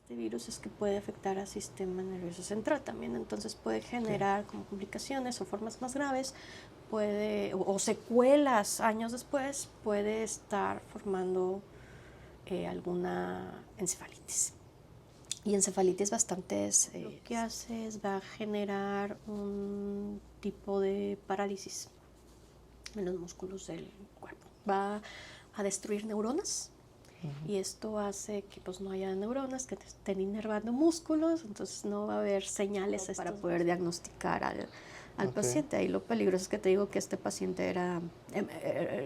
Este virus es que puede afectar al sistema nervioso central también, entonces puede generar como complicaciones o formas más graves, o secuelas años después, puede estar formando alguna encefalitis. Y encefalitis bastantes, lo que hace es va a generar un tipo de parálisis en los músculos del cuerpo. Va a destruir neuronas. Y esto hace que pues no haya neuronas que te estén inervando músculos, entonces no va a haber señales para poder diagnosticar al paciente. Ahí lo peligroso es que te digo que este paciente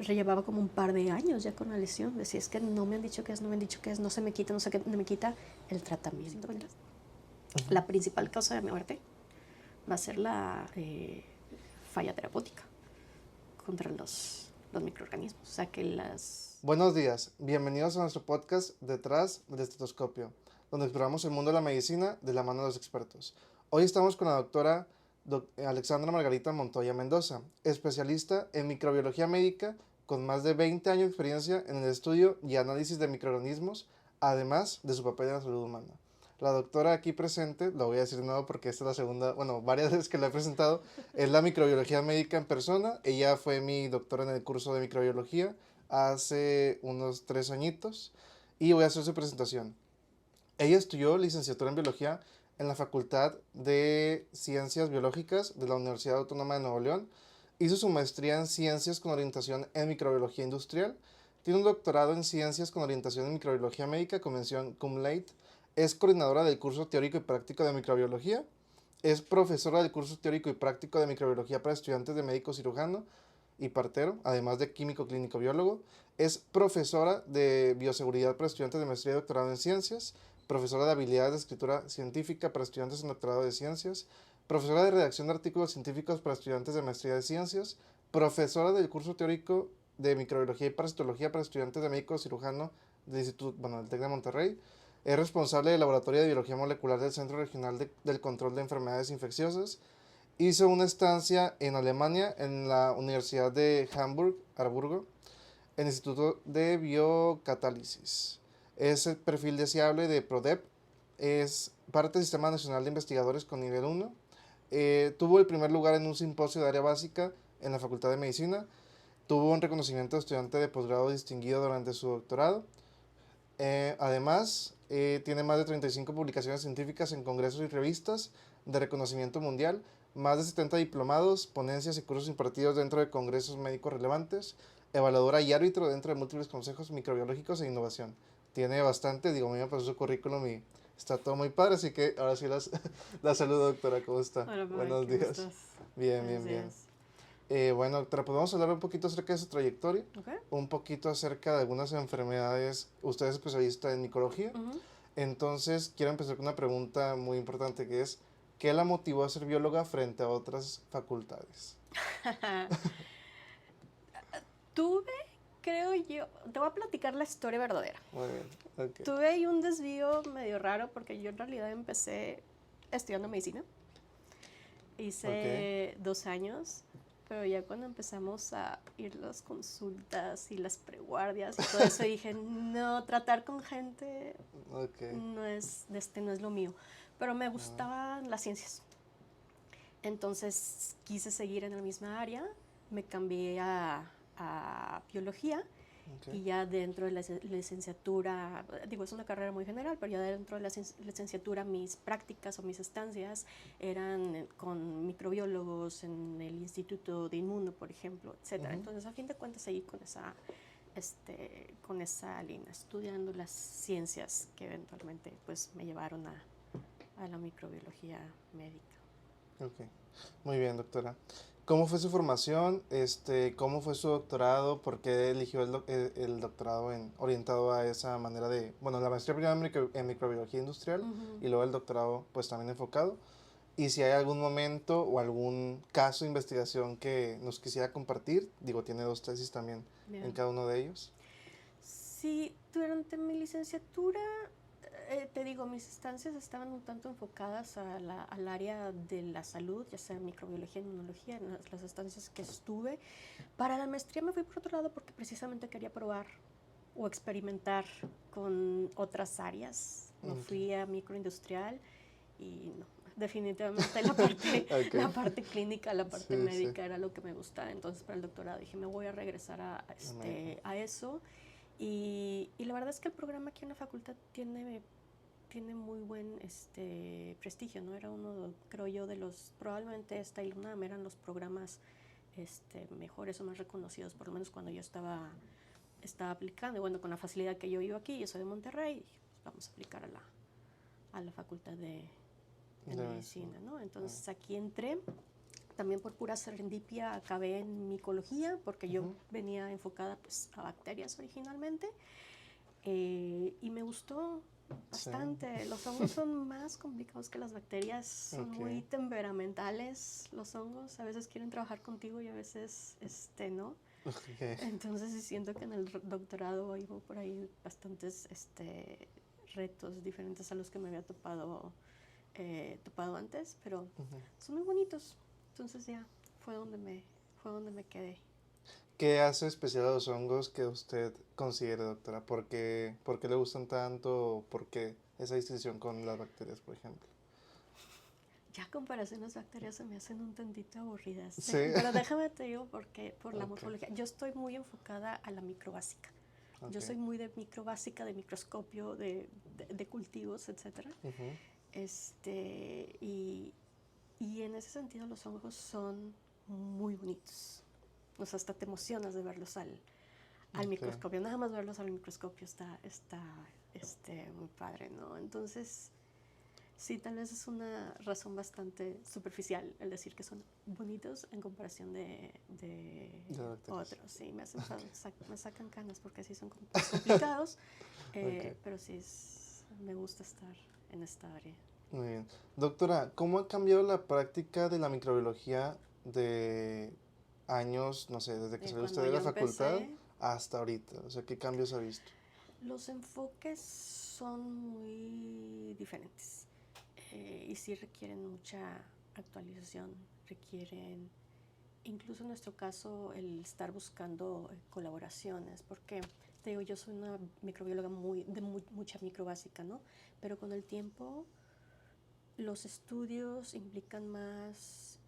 llevaba como un par de años ya con la lesión. Decía, es que no me han dicho qué es, no me han dicho qué es, no se me quita, no sé qué, no me quita el tratamiento. La principal causa de muerte va a ser la falla terapéutica contra los microorganismos. O sea que Buenos días, bienvenidos a nuestro podcast Detrás del Estetoscopio, donde exploramos el mundo de la medicina de la mano de los expertos. Hoy estamos con la doctora Alexandra Margarita Montoya Mendoza, especialista en microbiología médica con más de 20 años de experiencia en el estudio y análisis de microorganismos, además de su papel en la salud humana. La doctora aquí presente, lo voy a decir de nuevo porque esta es la segunda, varias veces que la he presentado, es la microbiología médica en persona. Ella fue mi doctora en el curso de microbiología hace unos 3 añitos y voy a hacer su presentación. Ella estudió licenciatura en biología en la Facultad de Ciencias Biológicas de la Universidad Autónoma de Nuevo León. Hizo su maestría en ciencias con orientación en microbiología industrial. Tiene un doctorado en ciencias con orientación en microbiología médica con mención cum laude. Es coordinadora del curso teórico y práctico de microbiología. Es profesora del curso teórico y práctico de microbiología para estudiantes de médico cirujano y partero, además de químico clínico biólogo. Es profesora de bioseguridad para estudiantes de maestría y doctorado en ciencias, profesora de habilidades de escritura científica para estudiantes en doctorado de ciencias, profesora de redacción de artículos científicos para estudiantes de maestría de ciencias, profesora del curso teórico de microbiología y parasitología para estudiantes de médico cirujano del del TEC de Monterrey. Es responsable del laboratorio de biología molecular del Centro Regional del Control de Enfermedades Infecciosas. Hizo una estancia en Alemania en la Universidad de Harburgo, en el Instituto de Biocatálisis. Es el perfil deseable de PRODEP. Es parte del Sistema Nacional de Investigadores con nivel 1. Tuvo el primer lugar en un simposio de área básica en la Facultad de Medicina. Tuvo un reconocimiento de estudiante de posgrado distinguido durante su doctorado. Además, tiene más de 35 publicaciones científicas en congresos y revistas de reconocimiento mundial, más de 70 diplomados, ponencias y cursos impartidos dentro de congresos médicos relevantes, evaluadora y árbitro dentro de múltiples consejos microbiológicos e innovación. Tiene bastante, a mí me pasó su currículum y está todo muy padre, así que ahora sí la saludo, doctora, ¿cómo está? Hola, Buenos ¿cómo días. estás? Bien, Buenos bien, bien. días. Doctora, podemos hablar un poquito acerca de su trayectoria, Okay. un poquito acerca de algunas enfermedades. Usted es especialista en micología, entonces quiero empezar con una pregunta muy importante que es, ¿qué la motivó a ser bióloga frente a otras facultades? Tuve, creo yo, te voy a platicar la historia verdadera. Muy bien, ok. Tuve ahí un desvío medio raro porque yo en realidad empecé estudiando medicina. Hice 2 años, pero ya cuando empezamos a ir las consultas y las preguardias y todo eso dije, no, tratar con gente no es lo mío. Pero me gustaban las ciencias. Entonces quise seguir en la misma área, me cambié a biología. Y ya dentro de la licenciatura, digo, es una carrera muy general, pero ya dentro de la licenciatura mis prácticas o mis estancias eran con microbiólogos en el Instituto de Inmuno, por ejemplo, etc. Entonces, a fin de cuentas, seguí con esa línea, estudiando las ciencias que eventualmente pues, me llevaron a la microbiología médica. Ok, muy bien, doctora. ¿Cómo fue su formación? ¿Cómo fue su doctorado? ¿Por qué eligió el doctorado orientado a esa manera de, la maestría primero en microbiología industrial y luego el doctorado pues también enfocado? Y si hay algún momento o algún caso de investigación que nos quisiera compartir, tiene 2 tesis también en cada uno de ellos. Sí, durante mi licenciatura te digo, mis estancias estaban un tanto enfocadas al área de la salud, ya sea microbiología, inmunología, en las estancias que estuve. Para la maestría me fui por otro lado porque precisamente quería probar o experimentar con otras áreas Me Ok. fui a microindustrial y no, definitivamente la parte, Ok. la parte clínica, la parte Sí, sí. médica era lo que me gustaba. Entonces para el doctorado dije, me voy a regresar a eso. Y la verdad es que el programa aquí en la facultad tiene muy buen prestigio, ¿no? Era uno, creo yo, de los, probablemente esta y la UNAM eran los programas mejores o más reconocidos, por lo menos cuando yo estaba aplicando. Y bueno, con la facilidad que yo vivo aquí, yo soy de Monterrey, dije, pues vamos a aplicar a la facultad de medicina, ¿no? Entonces aquí entré, también por pura serendipia acabé en micología, porque yo venía enfocada pues a bacterias originalmente, y me gustó bastante. Los hongos son más complicados que las bacterias, son muy temperamentales los hongos, a veces quieren trabajar contigo y a veces no. Entonces siento que en el doctorado iba por ahí bastantes retos diferentes a los que me había topado antes, pero son muy bonitos. Entonces ya fue donde me quedé. ¿Qué hace especial a los hongos que usted considere, doctora? ¿Por qué le gustan tanto? ¿Por qué esa distinción con las bacterias, por ejemplo? Ya comparación las bacterias se me hacen un tantito aburridas. Sí. Pero déjame te digo por la Ok. morfología. Yo estoy muy enfocada a la microbásica. Ok. Yo soy muy de microbásica, de microscopio, de cultivos, etcétera. Y en ese sentido los hongos son muy bonitos. O sea, hasta te emocionas de verlos al microscopio. Nada más verlos al microscopio está muy padre, ¿no? Entonces, sí, tal vez es una razón bastante superficial el decir que son bonitos en comparación de otros. Sí, me sacan canas porque sí son complicados, pero sí me gusta estar en esta área. Muy bien. Doctora, ¿cómo ha cambiado la práctica de la microbiología de años, no sé, desde que salió usted de la facultad hasta ahorita? O sea, ¿qué cambios ha visto? Los enfoques son muy diferentes y sí requieren mucha actualización, requieren, incluso en nuestro caso, el estar buscando colaboraciones, porque te digo, yo soy una microbióloga de mucha microbásica, ¿no? Pero con el tiempo los estudios implican más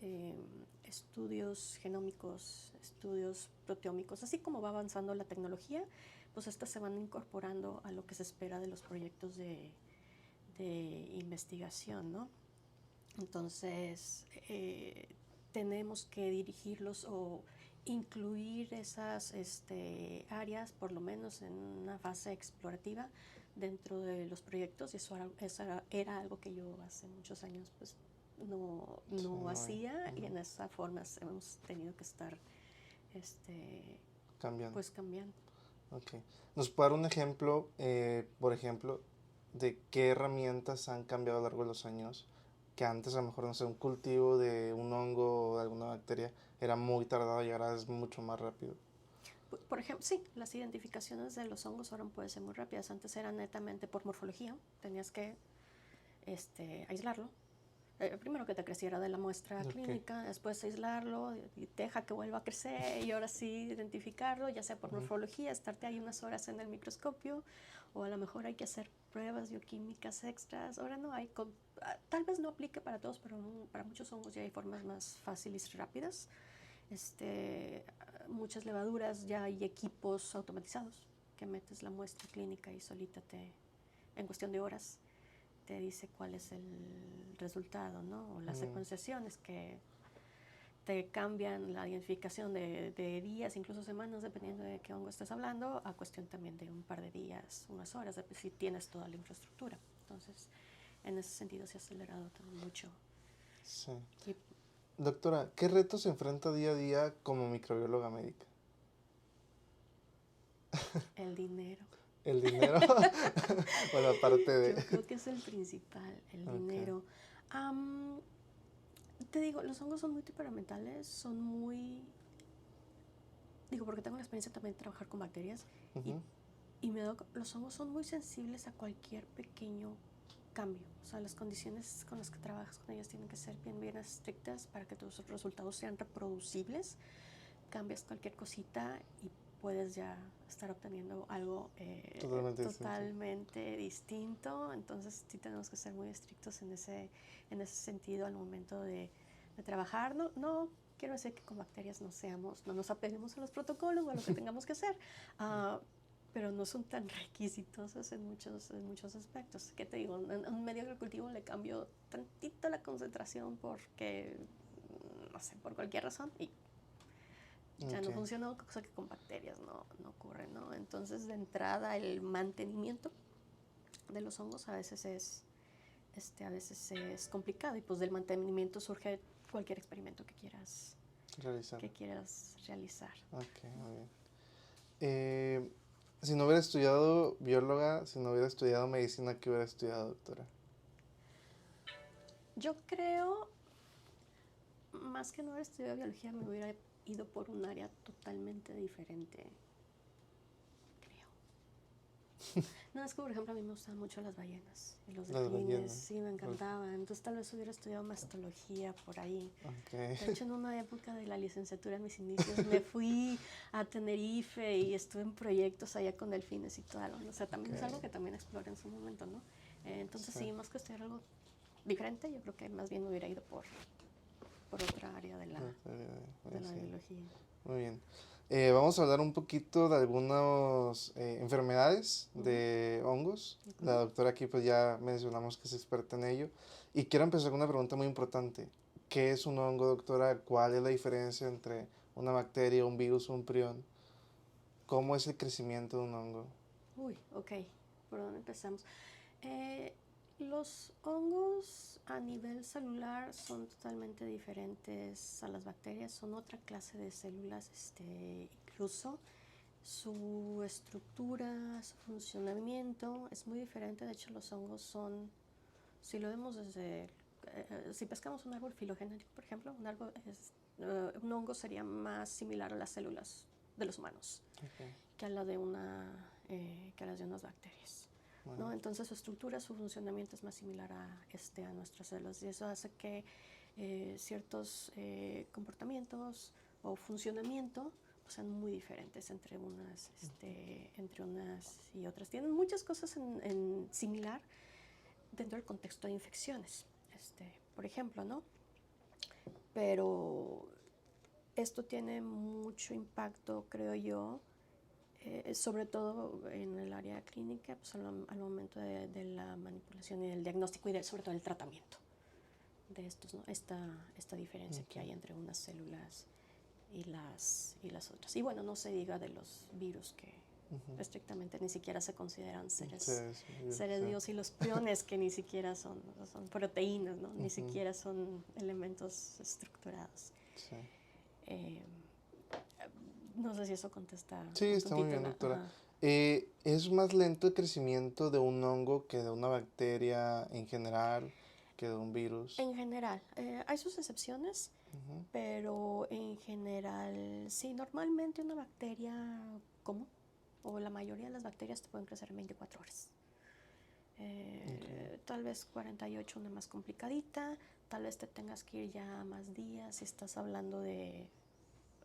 estudios genómicos, estudios proteómicos, así como va avanzando la tecnología, pues estas se van incorporando a lo que se espera de los proyectos de investigación, ¿no? Entonces, tenemos que dirigirlos o incluir esas áreas, por lo menos en una fase explorativa, dentro de los proyectos, y eso era algo que yo hace muchos años pues no hacía, y en esa forma hemos tenido que estar cambiando. Pues cambiando. Ok. ¿Nos puede dar un ejemplo, por ejemplo, de qué herramientas han cambiado a lo largo de los años? Que antes a lo mejor, no sé, un cultivo de un hongo o de alguna bacteria era muy tardado y ahora es mucho más rápido. Por ejemplo, sí, las identificaciones de los hongos ahora pueden ser muy rápidas. Antes eran netamente por morfología, tenías que aislarlo. Primero que te creciera de la muestra clínica, después aislarlo y deja que vuelva a crecer y ahora sí identificarlo, ya sea por morfología, estarte ahí unas horas en el microscopio, o a lo mejor hay que hacer pruebas bioquímicas extras. Ahora no hay, tal vez no aplique para todos, pero para muchos hongos ya hay formas más fáciles y rápidas. Muchas levaduras ya hay equipos automatizados que metes la muestra clínica y solita en cuestión de horas te dice cuál es el resultado, ¿no? O las secuenciaciones que te cambian la identificación de días, incluso semanas, dependiendo de qué hongo estés hablando, a cuestión también de un par de días, unas horas, si tienes toda la infraestructura. Entonces, en ese sentido se ha acelerado también mucho. Sí. Doctora, ¿qué retos se enfrenta día a día como microbióloga médica? El dinero. ¿El dinero? Bueno, aparte de... Yo creo que es el principal, el dinero. Te digo, los hongos son muy temperamentales, son muy... Digo, porque tengo la experiencia también de trabajar con bacterias y me doy, los hongos son muy sensibles a cualquier pequeño cambio. O sea, las condiciones con las que trabajas con ellas tienen que ser bien estrictas para que tus resultados sean reproducibles. Cambias cualquier cosita puedes ya estar obteniendo algo totalmente distinto. Entonces sí tenemos que ser muy estrictos en ese sentido al momento de trabajar. No quiero decir que con bacterias no nos apeguemos a los protocolos o a lo que tengamos que hacer, pero no son tan requisitosos en muchos aspectos. ¿Qué te digo? En un medio agrocultivo le cambio tantito la concentración porque, no sé, por cualquier razón, y ya no funcionó, cosa que con bacterias no ocurre, ¿no? Entonces, de entrada, el mantenimiento de los hongos a veces es complicado, y pues del mantenimiento surge cualquier experimento que quieras realizar. Ok, muy bien. Si no hubiera estudiado bióloga, si no hubiera estudiado medicina, ¿qué hubiera estudiado, doctora? Yo creo, más que no haber estudiado biología, me hubiera ido por un área totalmente diferente, creo. No, es que por ejemplo a mí me gustaban mucho las ballenas y los delfines, sí, me encantaban. Entonces tal vez hubiera estudiado mastología por ahí. Okay. De hecho, en una época de la licenciatura, en mis inicios, me fui a Tenerife y estuve en proyectos allá con delfines y todo. O sea, también es algo que también exploré en su momento, ¿no? Entonces sí, más que estudiar algo diferente, yo creo que más bien me hubiera ido por otra área de la biología. Muy bien. Vamos a hablar un poquito de algunas enfermedades de hongos. La doctora aquí pues ya mencionamos que es experta en ello. Y quiero empezar con una pregunta muy importante. ¿Qué es un hongo, doctora? ¿Cuál es la diferencia entre una bacteria, un virus o un prión? ¿Cómo es el crecimiento de un hongo? Uy, ok. ¿Por dónde empezamos? Los hongos a nivel celular son totalmente diferentes a las bacterias, son otra clase de células, incluso su estructura, su funcionamiento es muy diferente. De hecho, los hongos son, si lo vemos desde, si pescamos un árbol filogenético, por ejemplo, un hongo sería más similar a las células de los humanos que a las de unas bacterias. Bueno. ¿No? Entonces su estructura, su funcionamiento es más similar a nuestras células, y eso hace que ciertos comportamientos o funcionamiento pues, sean muy diferentes entre unas y otras. Tienen muchas cosas en similar dentro del contexto de infecciones, por ejemplo, ¿no? Pero esto tiene mucho impacto, creo yo, sobre todo en el área clínica, pues al momento de la manipulación y del diagnóstico y sobre todo el tratamiento de estos, ¿no? Esta diferencia que hay entre unas células y las otras. Y bueno, no se diga de los virus que estrictamente ni siquiera se consideran seres Dios, y los priones que ni siquiera son proteínas, ¿no? Ni siquiera son elementos estructurados. Sí. No sé si eso contesta. Sí, está muy bien, doctora. ¿Es más lento el crecimiento de un hongo que de una bacteria en general, que de un virus? En general. Hay sus excepciones, pero en general, sí. Normalmente una bacteria común, o la mayoría de las bacterias, te pueden crecer en 24 horas. Tal vez 48 una más complicadita, tal vez te tengas que ir ya más días si estás hablando de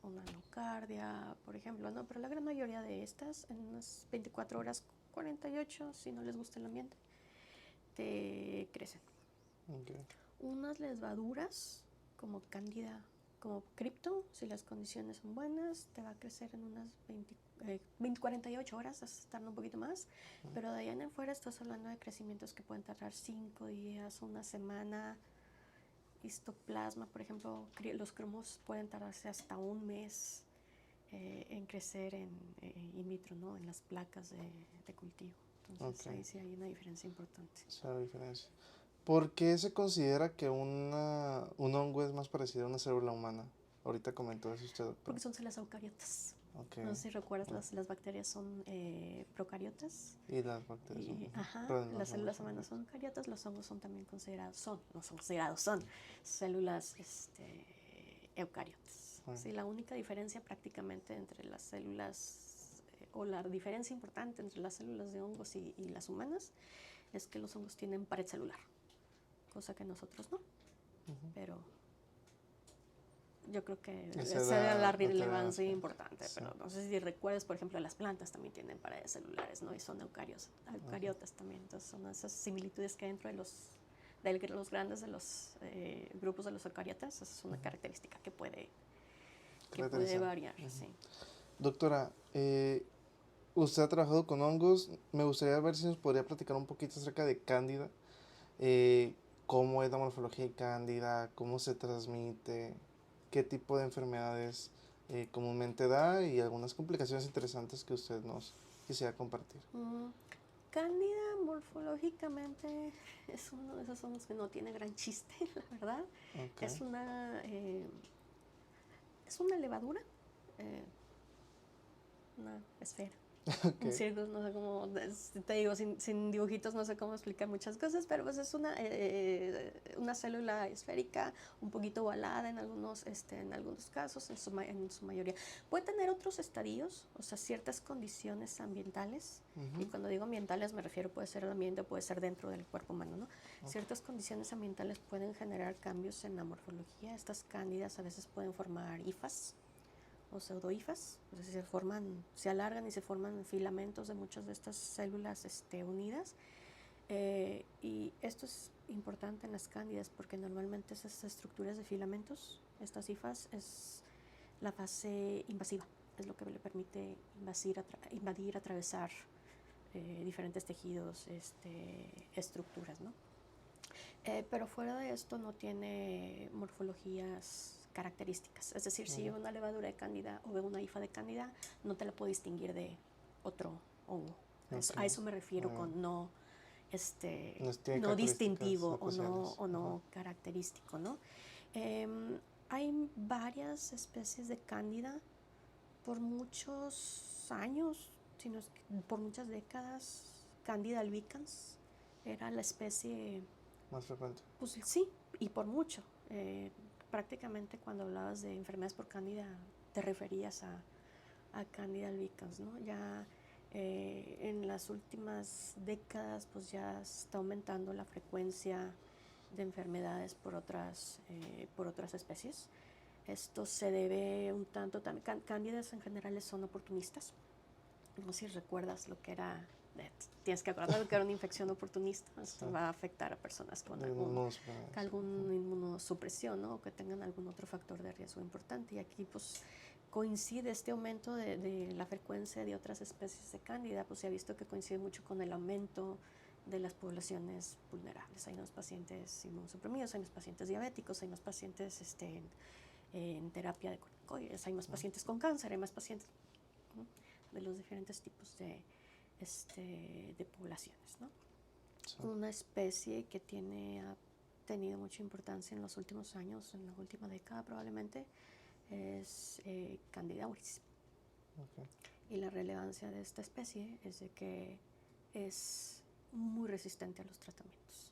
una nocardia, por ejemplo, ¿no? Pero la gran mayoría de estas, en unas 24 horas, 48, si no les gusta el ambiente, te crecen. Unas levaduras, como cándida, como cripto, si las condiciones son buenas, te va a crecer en unas 48 horas, hasta un poquito más, pero de ahí en fuera estás hablando de crecimientos que pueden tardar 5 días, una semana. Histoplasma, por ejemplo, los cromos pueden tardarse hasta un mes en crecer in vitro, ¿no? En las placas de cultivo. Entonces ahí sí hay una diferencia importante. Sí, hay diferencia. ¿Por qué se considera que un hongo es más parecido a una célula humana? Ahorita comentó eso usted, doctor. Porque son células eucariotas. No sé si recuerdas, las bacterias son procariotas. Y las bacterias las células humanas son eucariotas, los hongos son también considerados, son células eucariotas. Sí, la única diferencia prácticamente entre las células, o la diferencia importante entre las células de hongos y las humanas, es que los hongos tienen pared celular, cosa que nosotros no. Pero yo creo que Esa esa era la da otra relevancia edad, importante, sí. pero no sé si recuerdas, por ejemplo, las plantas también tienen paredes celulares, ¿no? Y son eucariotas también, entonces son esas similitudes que dentro de los grandes de los grupos de los eucariotas, esa es una característica que puede variar, sí. Doctora, usted ha trabajado con hongos. Me gustaría ver si nos podría platicar un poquito acerca de Cándida. ¿Cómo es la morfología de Cándida? ¿Cómo se transmite? ¿Qué tipo de enfermedades comúnmente da? Y algunas complicaciones interesantes que usted nos quisiera compartir. Cándida morfológicamente es uno de esos hongos que no tiene gran chiste, la verdad. Okay. Es una levadura, una esfera. Okay. Círculos, no sé cómo, te digo, sin dibujitos no sé cómo explicar muchas cosas, pero pues es una célula esférica, un poquito ovalada en algunos casos, en su mayoría. Puede tener otros estadios, o sea, ciertas condiciones ambientales, y cuando digo ambientales me refiero, puede ser el ambiente, puede ser dentro del cuerpo humano, ¿no? Okay. Ciertas condiciones ambientales pueden generar cambios en la morfología. Estas cándidas a veces pueden formar hifas o pseudohifas, es decir, se alargan y se forman filamentos de muchas de estas células unidas. Y esto es importante en las cándidas porque normalmente esas estructuras de filamentos, estas hifas, es la fase invasiva, es lo que le permite invadir, atravesar diferentes tejidos, estructuras, ¿no? Pero fuera de esto no tiene morfologías características. Es decir, si yo veo una levadura de cándida o veo una hifa de cándida, no te la puedo distinguir de otro hongo. Okay. A eso me refiero con no distintivo o no característico, ¿no? Hay varias especies de cándida por muchos años, sino por muchas décadas. Cándida albicans era la especie más frecuente. Pues sí, y por mucho. Prácticamente cuando hablabas de enfermedades por cándida te referías a Cándida albicans, ¿no? Ya en las últimas décadas pues ya está aumentando la frecuencia de enfermedades por otras especies. Esto se debe un tanto también. Cándidas en general son oportunistas. No sé si recuerdas lo que era. Tienes que acordar que era una infección oportunista. Esto sí va a afectar a personas con algún inmunosupresión, ¿no? O que tengan algún otro factor de riesgo importante. Y aquí pues coincide este aumento de la frecuencia de otras especies de cándida, pues se ha visto que coincide mucho con el aumento de las poblaciones vulnerables. Hay unos pacientes inmunosuprimidos, hay unos pacientes diabéticos, hay unos pacientes en terapia de corticoides, hay más pacientes con cáncer, hay más pacientes, ¿no? De los diferentes tipos de poblaciones, ¿no? Sí. Una especie que ha tenido mucha importancia en los últimos años, en la última década probablemente, es Candida auris. Okay. Y la relevancia de esta especie es de que es muy resistente a los tratamientos,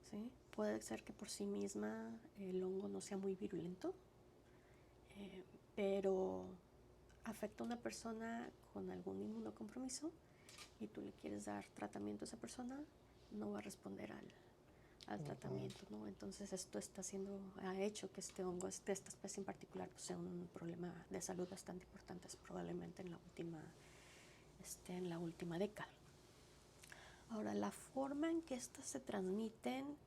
¿sí? Puede ser que por sí misma el hongo no sea muy virulento, pero afecta a una persona con algún inmunocompromiso y tú le quieres dar tratamiento a esa persona, no va a responder al tratamiento, ¿no? Entonces esto ha hecho que este hongo, esta especie en particular, pues sea un problema de salud bastante importante, probablemente en la última década. Ahora, la forma en que estas se transmiten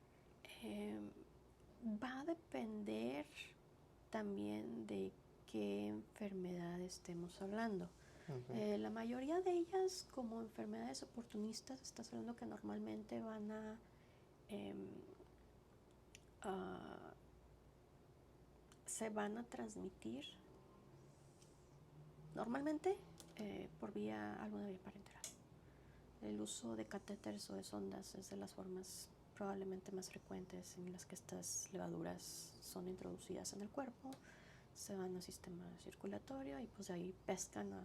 va a depender también de qué enfermedad estemos hablando. Okay. La mayoría de ellas, como enfermedades oportunistas, estás hablando que normalmente van se van a transmitir normalmente por alguna vía parenteral. El uso de catéteres o de sondas es de las formas probablemente más frecuentes en las que estas levaduras son introducidas en el cuerpo, se van al sistema circulatorio y pues ahí pescan a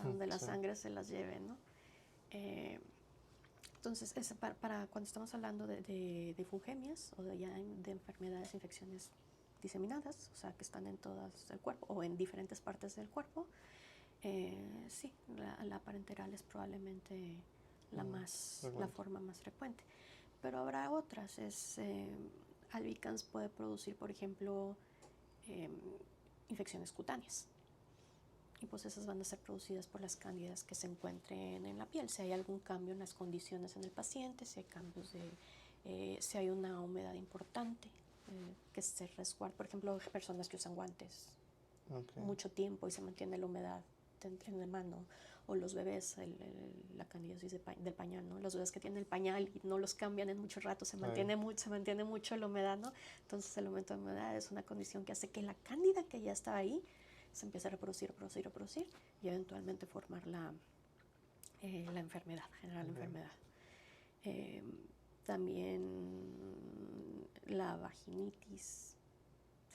donde la sangre se las lleve, ¿no? Entonces, para cuando estamos hablando de fungemias o de enfermedades, infecciones diseminadas, o sea, que están en todo el cuerpo o en diferentes partes del cuerpo, sí, la parenteral es probablemente la forma más frecuente. Pero habrá otras. Albicans puede producir, por ejemplo, eh, infecciones cutáneas. Y pues esas van a ser producidas por las cándidas que se encuentren en la piel. Si hay algún cambio en las condiciones en el paciente, si hay cambios si hay una humedad importante, que se resguarde. Por ejemplo, personas que usan guantes mucho tiempo y se mantiene la humedad en la mano, o los bebés, la candidiasis del pañal, ¿no? Los bebés que tienen el pañal y no los cambian en mucho rato, se mantiene mucho la humedad, ¿no? Entonces el aumento de humedad es una condición que hace que la cándida que ya está ahí se empiece a reproducir y eventualmente formar la enfermedad, generar la enfermedad. También la vaginitis,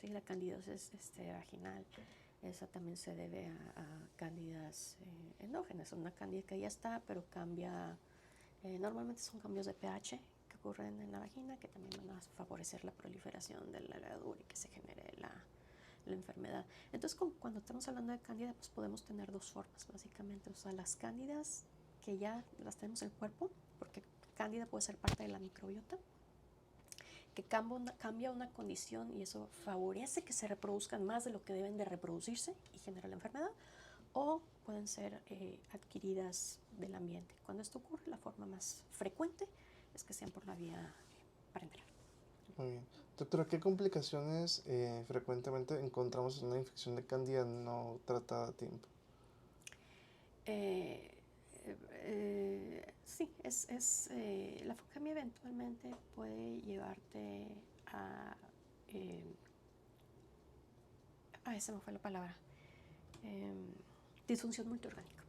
¿sí? La candidiasis vaginal, esa también se debe a cándidas endógenas. Una cándida que ya está, pero cambia, normalmente son cambios de pH que ocurren en la vagina, que también van a favorecer la proliferación de la levadura y que se genere la enfermedad. Entonces, cuando estamos hablando de cándida, pues podemos tener dos formas, básicamente. O sea, las cándidas que ya las tenemos en el cuerpo, porque cándida puede ser parte de la microbiota, que cambia una condición y eso favorece que se reproduzcan más de lo que deben de reproducirse y genera la enfermedad, o pueden ser adquiridas del ambiente. Cuando esto ocurre, la forma más frecuente es que sean por la vía parenteral. Muy bien. Doctora, ¿qué complicaciones frecuentemente encontramos en una infección de cándida no tratada a tiempo? Sí, la fogamia eventualmente puede llevarte a esa no fue la palabra, disfunción multiorgánica.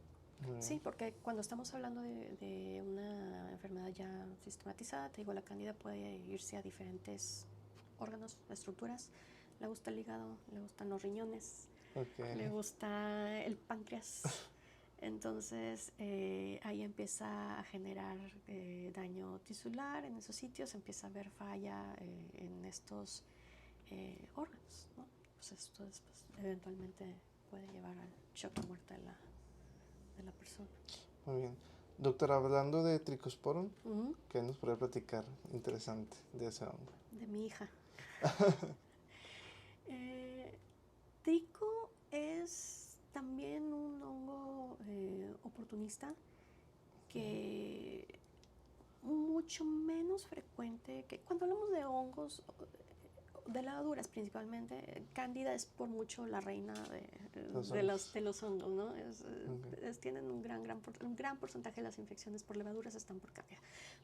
Sí, porque cuando estamos hablando de una enfermedad ya sistematizada, te digo, la cándida puede irse a diferentes órganos, estructuras. Le gusta el hígado, le gustan los riñones, le gusta el páncreas. Entonces ahí empieza a generar daño tisular en esos sitios, empieza a haber falla en estos órganos, ¿no? Pues esto después eventualmente puede llevar al shock de muerte de la persona. Muy bien. Doctora, hablando de Trichosporum, ¿qué nos podría platicar interesante de ese hongo? De mi hija. Trico es también un hongo oportunista que mucho menos frecuente que cuando hablamos de hongos de levaduras principalmente. Cándida es por mucho la reina de los hongos, ¿no? Tienen un gran porcentaje de las infecciones por levaduras están por cándida.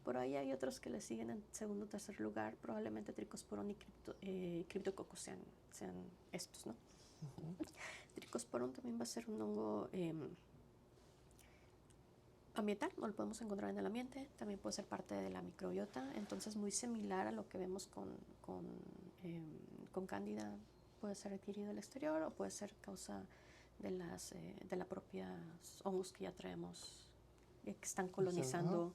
Por ahí hay otros que le siguen en segundo o tercer lugar, probablemente Trichosporum y Cryptococcus sean estos, ¿no? Trichosporum también va a ser un hongo ambiental, no lo podemos encontrar en el ambiente, también puede ser parte de la microbiota, entonces muy similar a lo que vemos con cándida, puede ser adquirido del exterior o puede ser causa de la propia hongos que ya traemos, que están colonizando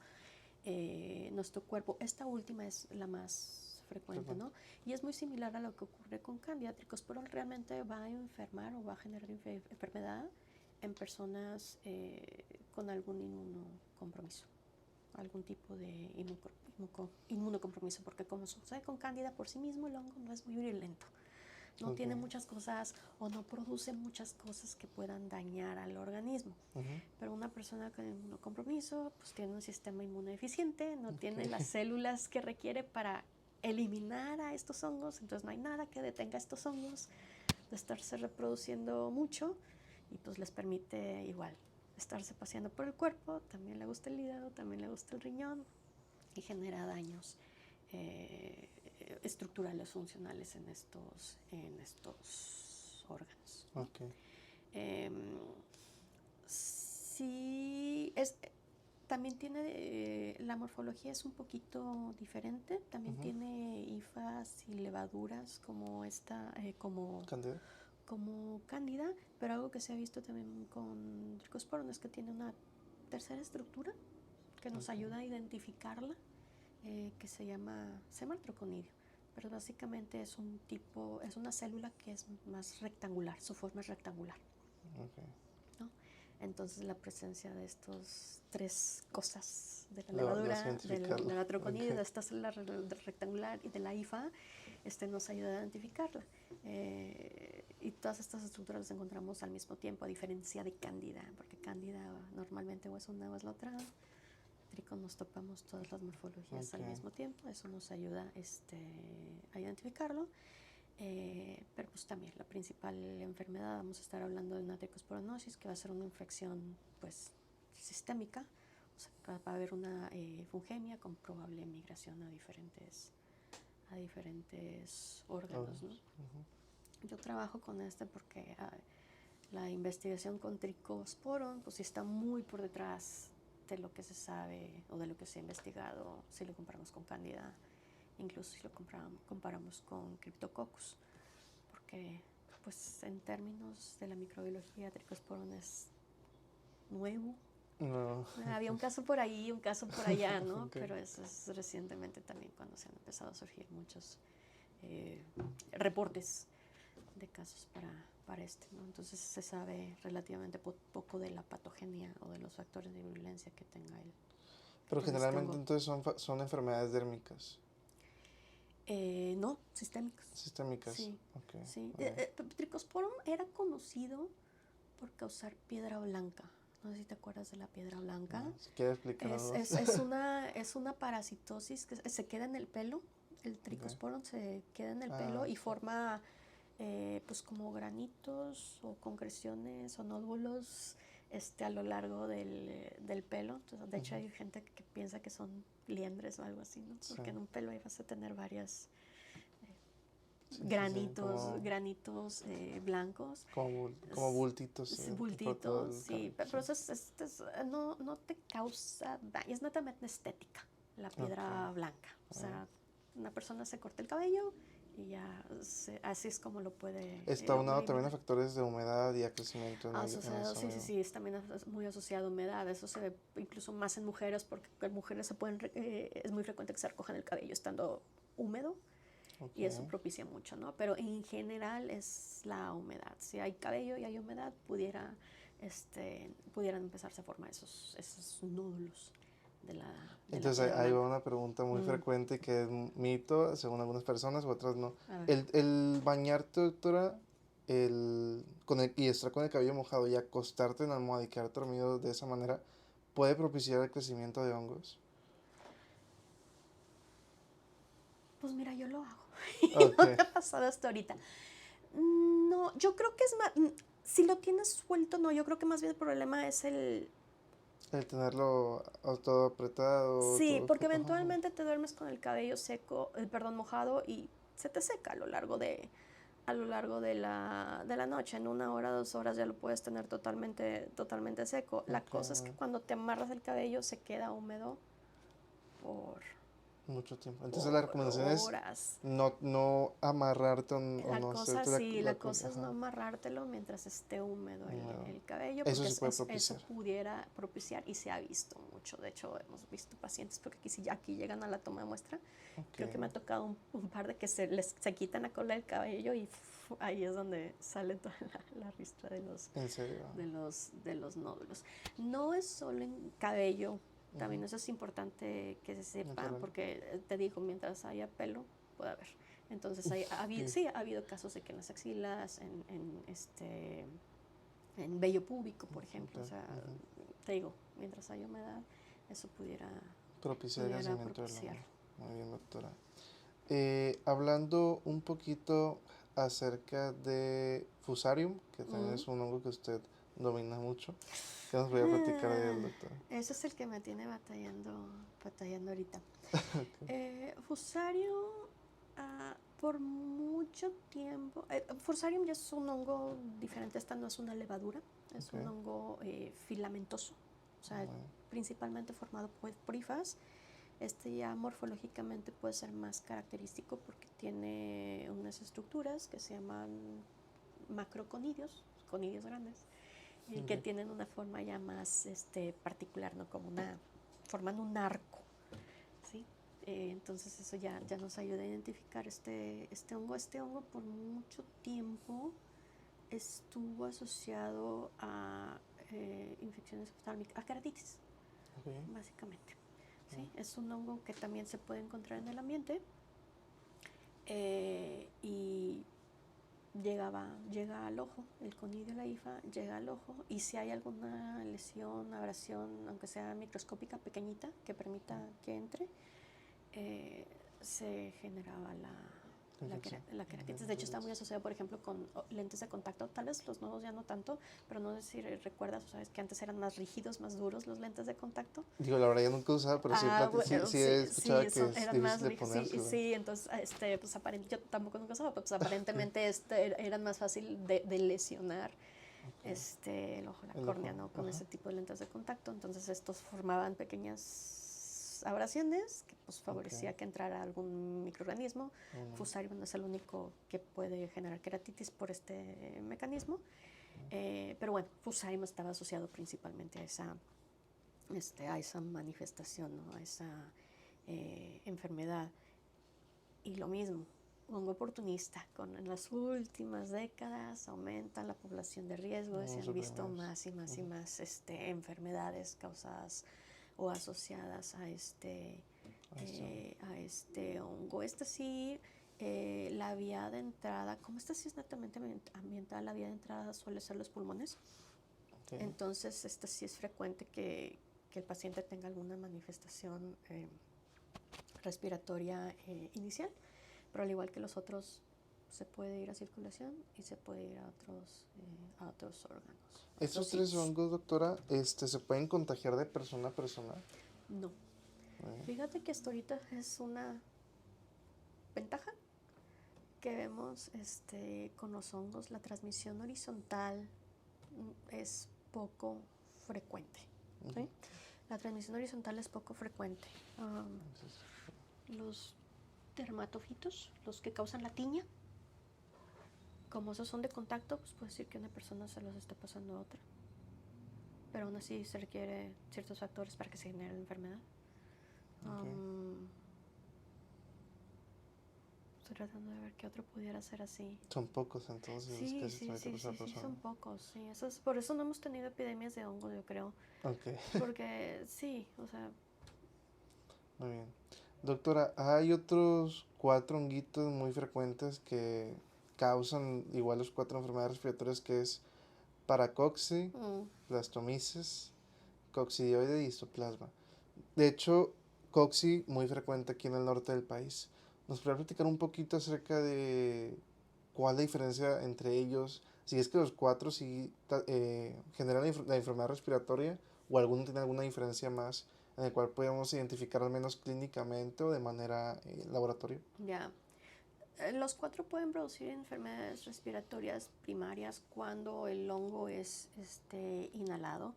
nuestro cuerpo. Esta última es la más frecuente, ¿no? Y es muy similar a lo que ocurre con cándida. Trichosporum realmente va a enfermar o va a generar enfermedad en personas con algún inmunocompromiso, algún tipo de inmunocompromiso, porque como sucede con cándida por sí mismo, el hongo no es muy virulento, no tiene muchas cosas o no produce muchas cosas que puedan dañar al organismo. Pero una persona con inmunocompromiso pues tiene un sistema inmune deficiente, no tiene las células que requiere para eliminar a estos hongos, entonces no hay nada que detenga a estos hongos de estarse reproduciendo mucho y pues les permite igual estarse paseando por el cuerpo. También le gusta el hígado, también le gusta el riñón y genera daños estructurales, funcionales en estos órganos. Sí, también tiene, la morfología es un poquito diferente, también tiene hifas y levaduras como ¿Cándida? Como cándida, pero algo que se ha visto también con Trichosporum es que tiene una tercera estructura que nos ayuda a identificarla, que se llama troconidio, pero básicamente es una célula que es más rectangular, su forma es rectangular. ¿No? Entonces la presencia de estos 3 cosas de la Lo vas a levadura, del identificarlo. latroconidio, Ok. de esta célula rectangular y de la hifa, nos ayuda a identificarla. Y todas estas estructuras las encontramos al mismo tiempo, a diferencia de Cándida, porque Cándida normalmente o es una o es la otra. Trico nos topamos todas las morfologías al mismo tiempo, eso nos ayuda a identificarlo. Pero pues también la principal enfermedad, vamos a estar hablando de una tricosporonosis, que va a ser una infección pues sistémica, o sea, va a haber una fungemia con probable migración a diferentes órganos, ¿no? Yo trabajo con porque la investigación con Tricosporum pues está muy por detrás de lo que se sabe o de lo que se ha investigado si lo comparamos con Cándida, incluso si lo comparamos con Cryptococcus, porque pues en términos de la microbiología Tricosporum es nuevo. No. Había un caso por ahí, un caso por allá, ¿no? Okay. Pero eso es recientemente también cuando se han empezado a surgir muchos reportes de casos para ¿no? Entonces se sabe relativamente poco de la patogenia o de los factores de virulencia que tenga él. Pero generalmente entonces son enfermedades dérmicas. No, sistémicas. Sistémicas. Sí. Okay. Sí. Tricosporum era conocido por causar piedra blanca. No sé si te acuerdas de la piedra blanca. No, si quieres explicarnos. Es una parasitosis que se queda en el pelo. El Tricosporum se queda en el pelo y forma pues como granitos o concreciones o nódulos a lo largo del pelo. Entonces, de hecho hay gente que piensa que son liendres o algo así, ¿no? Porque en un pelo ahí vas a tener varias granitos blancos. Como bultitos. Bultitos, sí. Pero eso no te causa daño, es netamente estética la piedra blanca. O sea, una persona se corta el cabello y ya así es como lo puede. Está unado también a factores de humedad y a crecimiento en asociado, sí, también es muy asociado a humedad. Eso se ve incluso más en mujeres, porque en mujeres es muy frecuente que se recojan el cabello estando húmedo. Okay. Y eso propicia mucho, ¿no? Pero en general es la humedad. Si hay cabello y hay humedad, pudieran empezarse a formar esos nódulos de la Entonces ahí va una pregunta muy frecuente que es mito, según algunas personas, u otras no. El bañarte, doctora, y estar con el cabello mojado y acostarte en la almohada y quedar dormido de esa manera, ¿puede propiciar el crecimiento de hongos? Pues mira, yo lo hago. Okay. No me ha pasado hasta ahorita. No, yo creo que es más, si lo tienes suelto, no, yo creo que más bien el problema es el tenerlo todo apretado. Sí, porque eventualmente te duermes con el cabello mojado y se te seca a lo largo de la noche. En 1 hora, 2 horas ya lo puedes tener totalmente seco. La cosa es que cuando te amarras el cabello se queda húmedo por mucho tiempo. Entonces la recomendación horas. Es no amarrarte o no hacerte la cosa es no amarrártelo mientras esté húmedo el cabello, eso porque eso pudiera propiciar y se ha visto mucho. De hecho, hemos visto pacientes, porque aquí llegan a la toma de muestra, creo que me ha tocado un par de que se quitan la cola del cabello y ahí es donde sale toda la ristra de los, ¿en serio? de los nódulos. No es solo en cabello. También eso es importante que se sepa, porque te digo, mientras haya pelo, puede haber. Entonces ha habido casos de que en las axilas, en vello púbico, por ejemplo, o sea, te digo, mientras haya humedad, eso pudiera propiciar el crecimiento del hongo. Muy bien, doctora. Hablando un poquito acerca de Fusarium, que también es un hongo que usted domina mucho. ¿Qué nos voy a platicar de él, doctor? Ese es el que me tiene batallando ahorita. Fusarium, por mucho tiempo... Fusarium ya es un hongo diferente. Esta no es una levadura, es un hongo filamentoso. O sea, principalmente formado por hifas. Ya morfológicamente puede ser más característico porque tiene unas estructuras que se llaman macroconidios, conidios grandes, que tienen una forma ya más particular, ¿no? Formando un arco, ¿sí? Entonces eso ya nos ayuda a identificar este hongo. Este hongo por mucho tiempo estuvo asociado a infecciones oftálmicas, keratitis, básicamente. ¿Sí? Es un hongo que también se puede encontrar en el ambiente y llega al ojo, el conidio, la hifa, llega al ojo, y si hay alguna lesión, abrasión, aunque sea microscópica, pequeñita, que permita que entre, se generaba la keratitis. De hecho, está muy asociado, por ejemplo, con lentes de contacto. Tal vez los nuevos ya no tanto, pero no sé si recuerdas, o sabes que antes eran más rígidos, más duros los lentes de contacto. Digo, la verdad yo nunca he usado, pero sí he escuchado que es eran más difícil de rígidos. ponérselo. Sí, entonces, pues yo tampoco nunca usaba, pero pues aparentemente eran más fácil de lesionar el ojo, la córnea, ¿no? Con ese tipo de lentes de contacto. Entonces estos formaban pequeñas abrasiones que pues favorecía que entrara algún microorganismo. Fusarium no es el único que puede generar keratitis por este mecanismo, pero bueno, Fusarium estaba asociado principalmente a esa manifestación, ¿no? A esa enfermedad. Y lo mismo, hongo oportunista, en las últimas décadas aumenta la población de riesgo, se han visto más y más y más enfermedades causadas o asociadas a este hongo. Sí, la vía de entrada, como esta sí es netamente ambiental, la vía de entrada suele ser los pulmones. Entonces, sí es frecuente que el paciente tenga alguna manifestación respiratoria inicial, pero al igual que los otros, se puede ir a circulación y se puede ir a otros órganos. ¿Estos tres hongos, doctora, se pueden contagiar de persona a persona? No. Fíjate que hasta ahorita es una ventaja que vemos con los hongos. La transmisión horizontal es poco frecuente. ¿Sí? La transmisión horizontal es poco frecuente. Los dermatofitos, los que causan la tiña, como esos son de contacto, pues puede decir que una persona se los está pasando a otra. Pero aún así se requiere ciertos factores para que se genere la enfermedad. Estoy tratando de ver qué otro pudiera ser así. Son pocos, entonces. Sí, son pocos. Sí. Por eso no hemos tenido epidemias de hongos, yo creo. Porque sí, o sea. Muy bien. Doctora, hay otros 4 honguitos muy frecuentes que causan igual los 4 enfermedades respiratorias, que es Paracoxi, Blastomyces, Coccidioide y Histoplasma. De hecho, Coxi muy frecuente aquí en el norte del país. ¿Nos podría platicar un poquito acerca de cuál es la diferencia entre ellos? Si es que los 4 sí generan la enfermedad respiratoria, o alguno tiene alguna diferencia más en el cual podemos identificar al menos clínicamente o de manera laboratorio. Ya. Los 4 pueden producir enfermedades respiratorias primarias cuando el hongo es inhalado.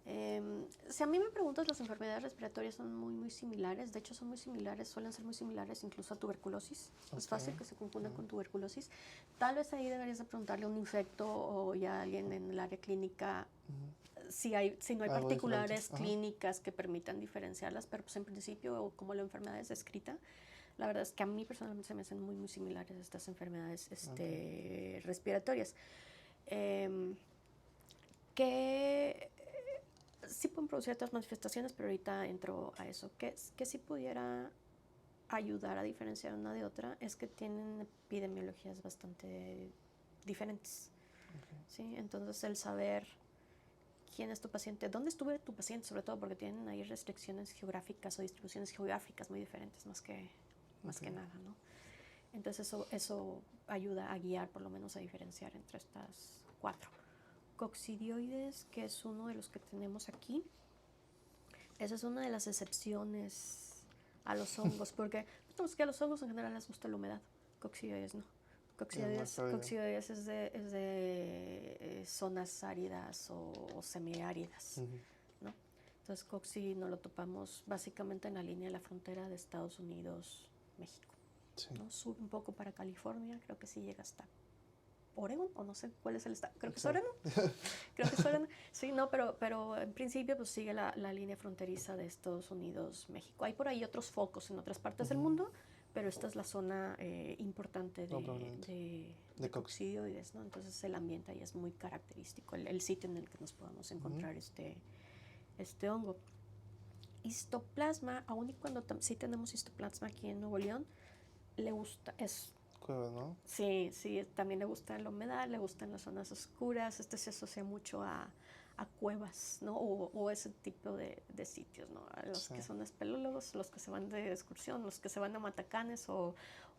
Si a mí me preguntas, las enfermedades respiratorias son muy, muy similares. De hecho, son muy similares, suelen ser muy similares incluso a tuberculosis. Es fácil que se confundan con tuberculosis. Tal vez ahí deberías de preguntarle a un infecto o ya a alguien en el área clínica si no hay particulares clínicas que permitan diferenciarlas, pero pues en principio, como la enfermedad es descrita, la verdad es que a mí personalmente se me hacen muy, muy similares estas enfermedades respiratorias. Que sí pueden producir otras manifestaciones, pero ahorita entro a eso. Que sí pudiera ayudar a diferenciar una de otra es que tienen epidemiologías bastante diferentes. ¿Sí? Entonces, el saber quién es tu paciente, dónde estuvo tu paciente, sobre todo porque tienen ahí restricciones geográficas o distribuciones geográficas muy diferentes, más que nada, ¿no? Entonces, eso ayuda a guiar, por lo menos a diferenciar entre estas 4. Coccidioides, que es uno de los que tenemos aquí. Esa es una de las excepciones a los hongos, porque pues, que a los hongos en general les gusta la humedad. Coccidioides no. Coccidioides es de zonas áridas o semiáridas, ¿no? Entonces, cocci no lo topamos básicamente en la línea de la frontera de Estados Unidos, México. Sí. ¿No? Sube un poco para California, creo que sí llega hasta Oregon, o no sé cuál es el estado, creo que es Oregon. Creo que es Oregon. Sí, no, pero en principio pues sigue la línea fronteriza de Estados Unidos, México. Hay por ahí otros focos en otras partes del mundo, pero esta es la zona importante de de coccidioides, ¿no? Entonces el ambiente ahí es muy característico, el sitio en el que nos podamos encontrar este hongo. Histoplasma, aun y cuando sí tenemos histoplasma aquí en Nuevo León, le gusta, Cueva, ¿no? Sí, también le gusta la humedad, le gustan las zonas oscuras, se asocia mucho a cuevas, ¿no? O ese tipo de sitios, ¿no? A los que son espeleólogos, los que se van de excursión, los que se van a matacanes o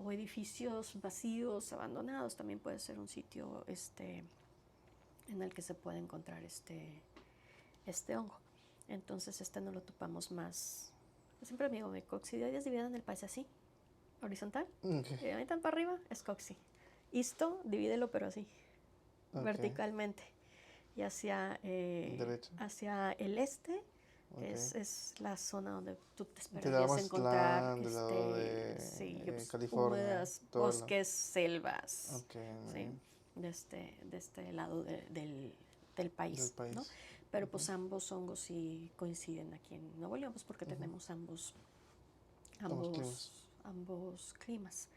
edificios vacíos, abandonados, también puede ser un sitio en el que se puede encontrar este hongo. Entonces no lo topamos más. Yo siempre digo, coccidioides dividen el país así, horizontal, y ahí tan para arriba es cocci. Histo, divídelo pero así, verticalmente. Y hacia el este es la zona donde tú te esperarías encontrar California, húmedas, bosques, selvas, sí, de este lado del país, ¿no? Pero pues ambos hongos sí coinciden aquí en Nuevo León, pues porque tenemos ambos climas.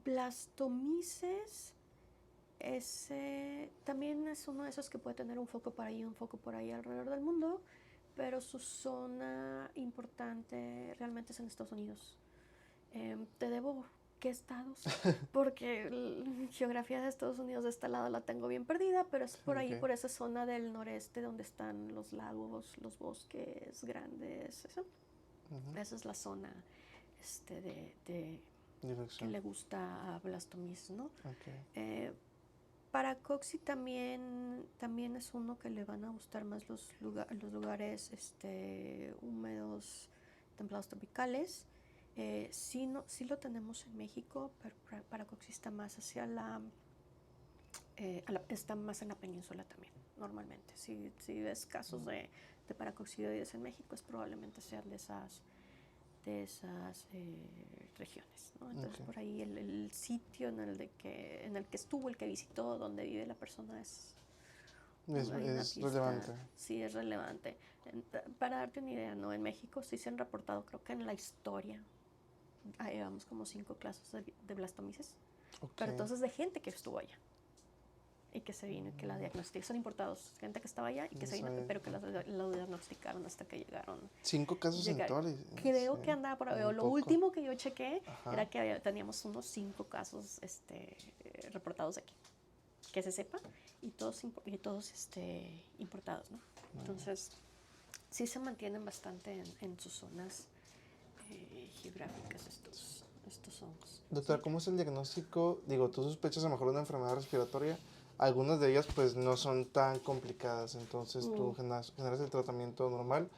Blastomyces también es uno de esos que puede tener un foco por ahí, un foco por ahí alrededor del mundo, pero su zona importante realmente es en Estados Unidos. Te debo qué estados, porque la geografía de Estados Unidos de este lado la tengo bien perdida, pero es por ahí, por esa zona del noreste donde están los lagos, los bosques grandes, eso. Esa es la zona que le gusta a Blastomyces, ¿no? Para cocci también es uno que le van a gustar más los lugares húmedos, templados tropicales. Sí lo tenemos en México, pero para cocci está más hacia está más en la península también, normalmente. Si ves casos de paracoccidioides en México, probablemente sean de esas regiones, ¿no? Entonces por ahí el sitio en el que estuvo, el que visitó, donde vive la persona es relevante. Sí, es relevante. Para darte una idea, ¿no? En México sí se han reportado, creo que en la historia, llevamos como 5 casos de Blastomyces, pero entonces de gente que estuvo allá y que se vino y que la diagnosticaron, son importados, gente que estaba allá y que se vino, pero que lo diagnosticaron hasta que llegaron. 5 casos en total. Creo que andaba por ahí, lo último que yo chequé era que teníamos unos 5 casos reportados aquí, que se sepa, y todos importados, ¿no? Entonces, sí se mantienen bastante en sus zonas geográficas estos hongos. Doctora, ¿cómo es el diagnóstico? Digo, tú sospechas a lo mejor una enfermedad respiratoria. Algunas de ellas pues no son tan complicadas, entonces tú generas el tratamiento normal.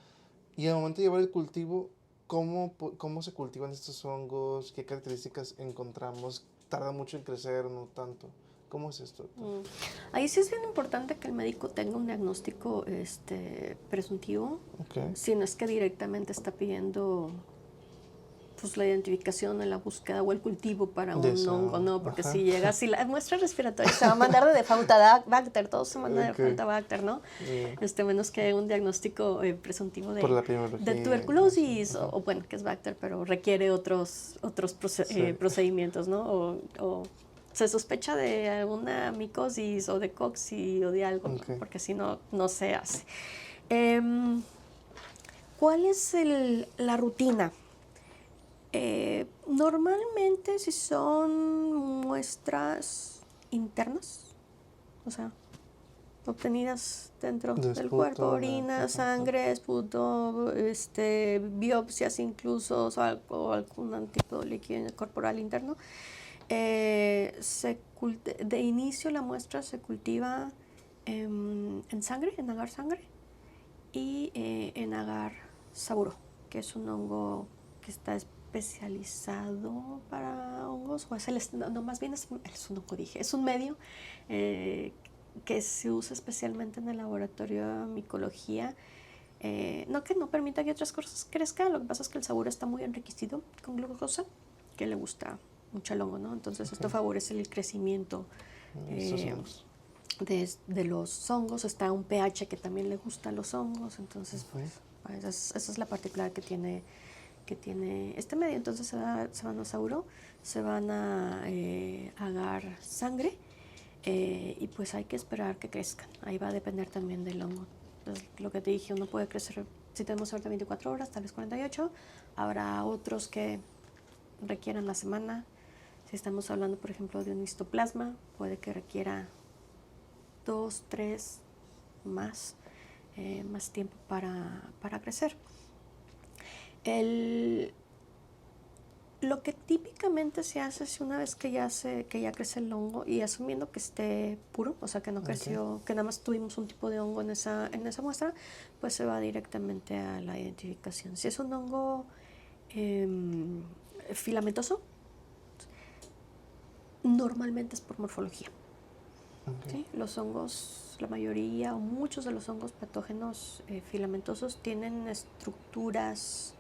Y al momento de llevar el cultivo, ¿cómo se cultivan estos hongos? ¿Qué características encontramos? ¿Tarda mucho en crecer o no tanto? ¿Cómo es esto? Ahí sí es bien importante que el médico tenga un diagnóstico presuntivo, si no es que directamente está pidiendo pues la identificación, la búsqueda o el cultivo para un hongo, ¿no? Porque si la muestra respiratoria se va a mandar de Defaultibacter, todo se manda de Defaultibacter, ¿no? Menos que un diagnóstico presuntivo de tuberculosis, o bueno, que es Bacter, pero requiere otros procedimientos, ¿no? O se sospecha de alguna micosis o de cocci o de algo, porque si no, no se hace. ¿Cuál es la rutina? Normalmente si son muestras internas, o sea, obtenidas dentro del cuerpo, orina, sangre, esputo, biopsias incluso, o algún tipo de líquido corporal interno, de inicio la muestra se cultiva en sangre, en agar sangre, y en agar saburo, que es un hongo que está especializado para hongos, o más bien es un hongo, es un medio que se usa especialmente en el laboratorio de micología. No que no permita que otras cosas crezcan, lo que pasa es que el saburo está muy enriquecido con glucosa, que le gusta mucho al hongo, ¿no? Entonces esto favorece el crecimiento de los hongos. Está un pH que también le gusta a los hongos, entonces pues esa es la particular que tiene que tiene este medio. Entonces se van a sauro, se van a agar sangre y pues hay que esperar que crezcan. Ahí va a depender también del hongo. Entonces, lo que te dije, uno puede crecer, si tenemos suerte, 24 horas, tal vez 48. Habrá otros que requieran la semana. Si estamos hablando, por ejemplo, de un histoplasma, puede que requiera 2, 3 más tiempo para crecer. Lo que típicamente se hace es una vez que ya crece el hongo y asumiendo que esté puro, o sea que no creció, que nada más tuvimos un tipo de hongo en esa muestra, pues se va directamente a la identificación. Si es un hongo filamentoso, normalmente es por morfología. ¿Sí? Los hongos, la mayoría o muchos de los hongos patógenos filamentosos tienen estructuras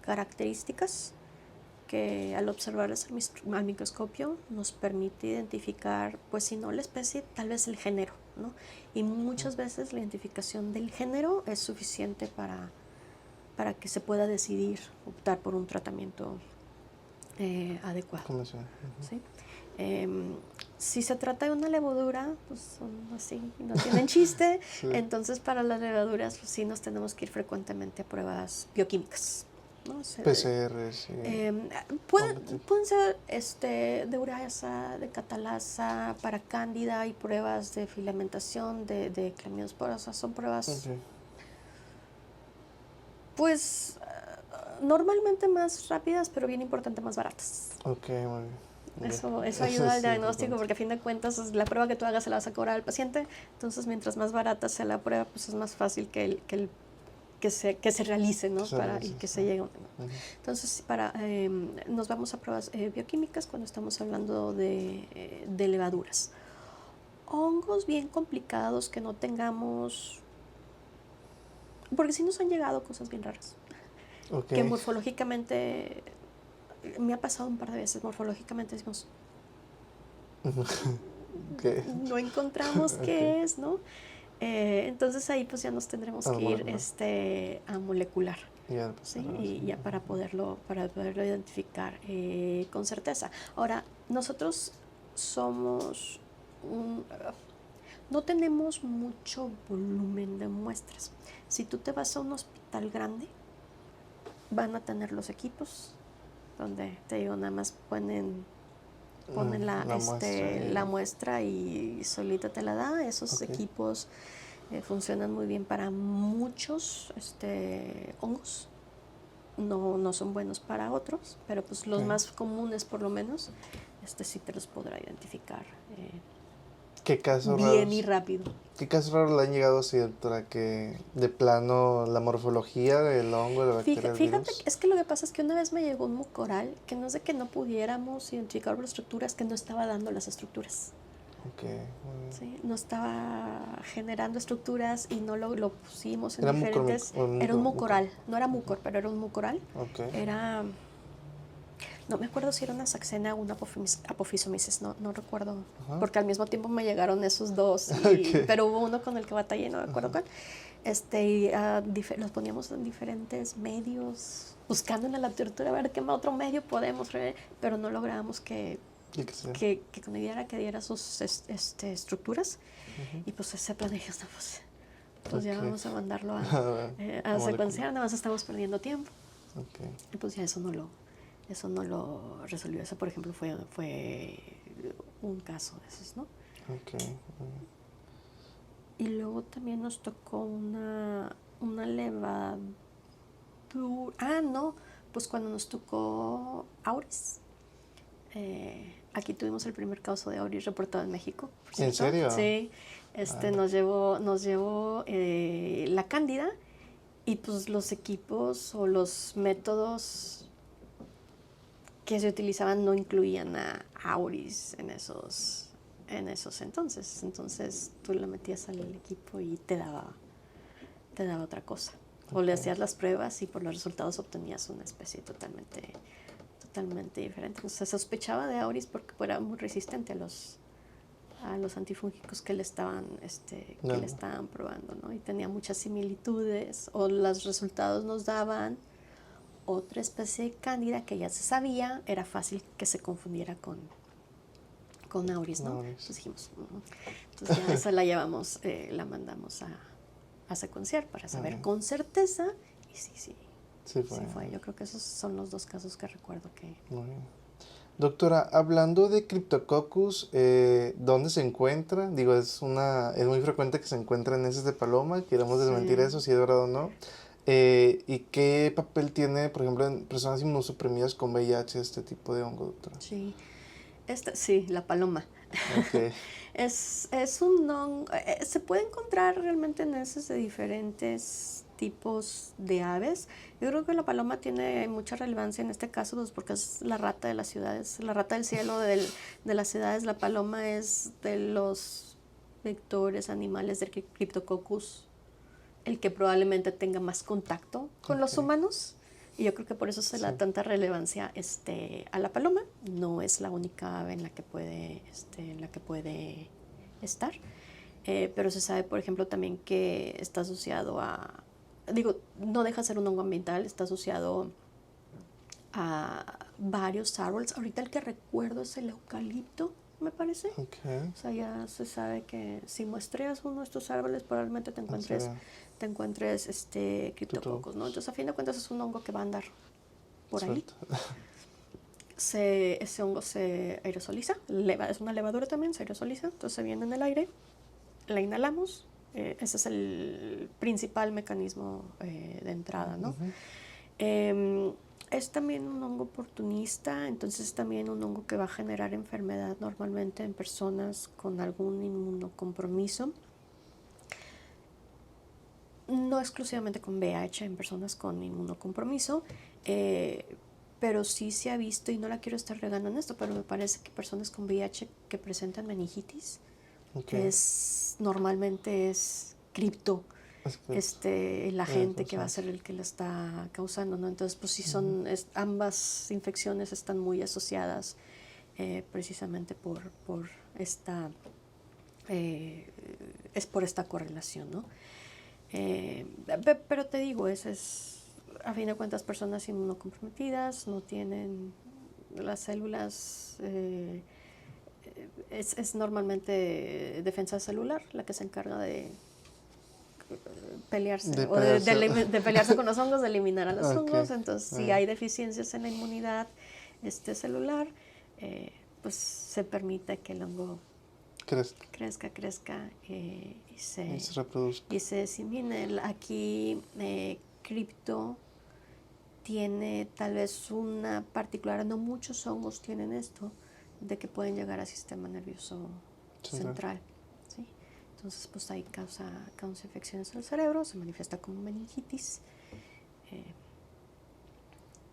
características que al observarlas al microscopio nos permite identificar, pues si no la especie, tal vez el género, ¿no? Y muchas veces la identificación del género es suficiente para que se pueda decidir optar por un tratamiento adecuado. ¿Sí? Si se trata de una levadura, pues son así, no tienen chiste. Sí. Entonces para las levaduras pues, sí nos tenemos que ir frecuentemente a pruebas bioquímicas, ¿no? PCR, sí. Pueden ser de ureasa, de catalasa, para cándida y pruebas de filamentación, de clamidosporas. Son pruebas pues normalmente más rápidas, pero bien importante, más baratas. Ok, muy bien. Eso ayuda al diagnóstico, porque a fin de cuentas la prueba que tú hagas se la vas a cobrar al paciente. Entonces mientras más barata sea la prueba, pues es más fácil que se realice, ¿no? Y que se llegue a un tema. Entonces nos vamos a pruebas bioquímicas cuando estamos hablando de levaduras. Hongos bien complicados que no tengamos, porque sí nos han llegado cosas bien raras, que morfológicamente me ha pasado un par de veces. Morfológicamente decimos no encontramos qué es, ¿no? Entonces ahí pues ya nos tendremos que ir a molecular, ¿sí? Y ya para poderlo identificar con certeza. Ahora, nosotros no tenemos mucho volumen de muestras. Si tú te vas a un hospital grande, van a tener los equipos donde, te digo, nada más ponen la muestra y solita te la da. Esos equipos funcionan muy bien para muchos hongos. No son buenos para otros, pero pues los más comunes por lo menos sí te los podrá identificar ¿Qué casos bien raros, y rápido. ¿Qué casos raros le han llegado así, doctora? Que de plano la morfología del hongo, de la bacteria, Fíjate, es que lo que pasa es que una vez me llegó un mucoral que no es de que no pudiéramos identificar las estructuras, que no estaba dando las estructuras. Sí, no estaba generando estructuras y no lo pusimos en diferentes. Era un mucoral, no era mucor, pero era un mucoral. Era, no me acuerdo si era una saxena o una apophysomisis, no recuerdo, porque al mismo tiempo me llegaron esos dos, pero hubo uno con el que batallé, no me acuerdo cuál. Los poníamos en diferentes medios, buscando en la literatura a ver qué otro medio podemos, pero no lográbamos que diera sus estructuras. Y pues ese plan dije, pues ya vamos a mandarlo a secuenciar, nada más estamos perdiendo tiempo. Y pues ya eso no lo resolvió. Eso, por ejemplo, fue un caso de esos, ¿no? Y luego también nos tocó una levadura. Pues cuando nos tocó Auris. Aquí tuvimos el primer caso de Auris reportado en México. ¿En serio? Sí. Nos llevó la cándida y pues los equipos o los métodos que se utilizaban no incluían a Auris en esos entonces. Entonces tú le metías al equipo y te daba otra cosa. O le hacías las pruebas y por los resultados obtenías una especie totalmente diferente. Entonces se sospechaba de Auris porque era muy resistente a los antifúngicos que le estaban probando, ¿no? Y tenía muchas similitudes, o los resultados nos daban otra especie de cándida que ya se sabía, era fácil que se confundiera con auris, ¿no? Entonces dijimos, entonces ya esa la llevamos, la mandamos a secuenciar para saber con certeza, y sí fue. Yo creo que esos son los 2 casos que recuerdo que... Muy bien. Doctora, hablando de Cryptococcus, ¿dónde se encuentra? Digo, es muy frecuente que se encuentre en heces de paloma, queremos desmentir eso, si es verdad o no. ¿Y qué papel tiene, por ejemplo, en personas inmunosuprimidas con VIH este tipo de hongo, doctora? Sí, sí, la paloma. Okay. Es un hongo, se puede encontrar realmente en heces de diferentes tipos de aves. Yo creo que la paloma tiene mucha relevancia en este caso, pues porque es la rata de las ciudades, la rata del cielo de las ciudades. La paloma es de los vectores animales del Cryptococcus el que probablemente tenga más contacto con los humanos. Y yo creo que por eso se le da tanta relevancia a la paloma. No es la única ave en la que puede estar. Pero se sabe, por ejemplo, también que está asociado no deja de ser un hongo ambiental, está asociado a varios árboles. Ahorita el que recuerdo es el eucalipto, me parece. Okay. O sea, ya se sabe que si muestreas uno de estos árboles, probablemente te encuentres Cryptococcus, ¿no? Entonces, a fin de cuentas, es un hongo que va a andar por ahí. Ese hongo se aerosoliza, es una levadura también, se aerosoliza, entonces se viene en el aire, la inhalamos, ese es el principal mecanismo de entrada, ¿no? Es también un hongo oportunista, entonces es también un hongo que va a generar enfermedad normalmente en personas con algún inmunocompromiso. No exclusivamente con VIH en personas con inmunocompromiso, pero sí se ha visto, y no la quiero estar regando en esto, pero me parece que personas con VIH que presentan meningitis, que normalmente es cripto, el agente que va a ser el que la está causando, ¿no? Entonces, pues sí ambas infecciones están muy asociadas precisamente por esta correlación, ¿no? Pero te digo, a fin de cuentas, personas inmunocomprometidas no tienen las células, es normalmente defensa celular la que se encarga de pelearse de pelearse con los hongos, de eliminar a los hongos. Entonces, si hay deficiencias en la inmunidad celular, pues se permite que el hongo crezca y se reproduzca y se disemine. Aquí cripto tiene tal vez una particular, no muchos hongos tienen esto, de que pueden llegar al sistema nervioso central, ¿sí? Entonces, pues ahí causa infecciones en el cerebro, se manifiesta como meningitis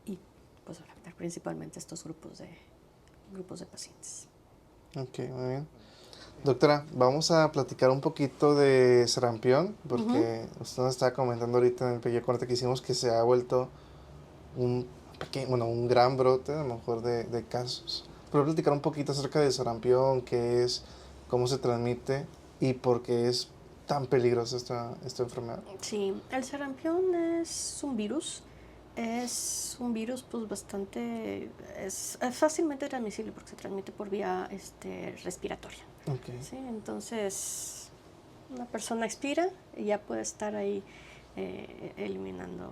y pues afectar principalmente estos grupos de pacientes. Ok, muy bien. Doctora, vamos a platicar un poquito de sarampión, porque usted nos estaba comentando ahorita en el pequeño corte que hicimos que se ha vuelto un gran brote, a lo mejor, de casos. Pero platicar un poquito acerca de sarampión, qué es, cómo se transmite y por qué es tan peligrosa esta enfermedad. Sí, el sarampión es un virus. Es un virus pues bastante, es fácilmente transmisible porque se transmite por vía respiratoria. Okay. ¿Sí? Entonces, una persona expira y ya puede estar ahí eliminando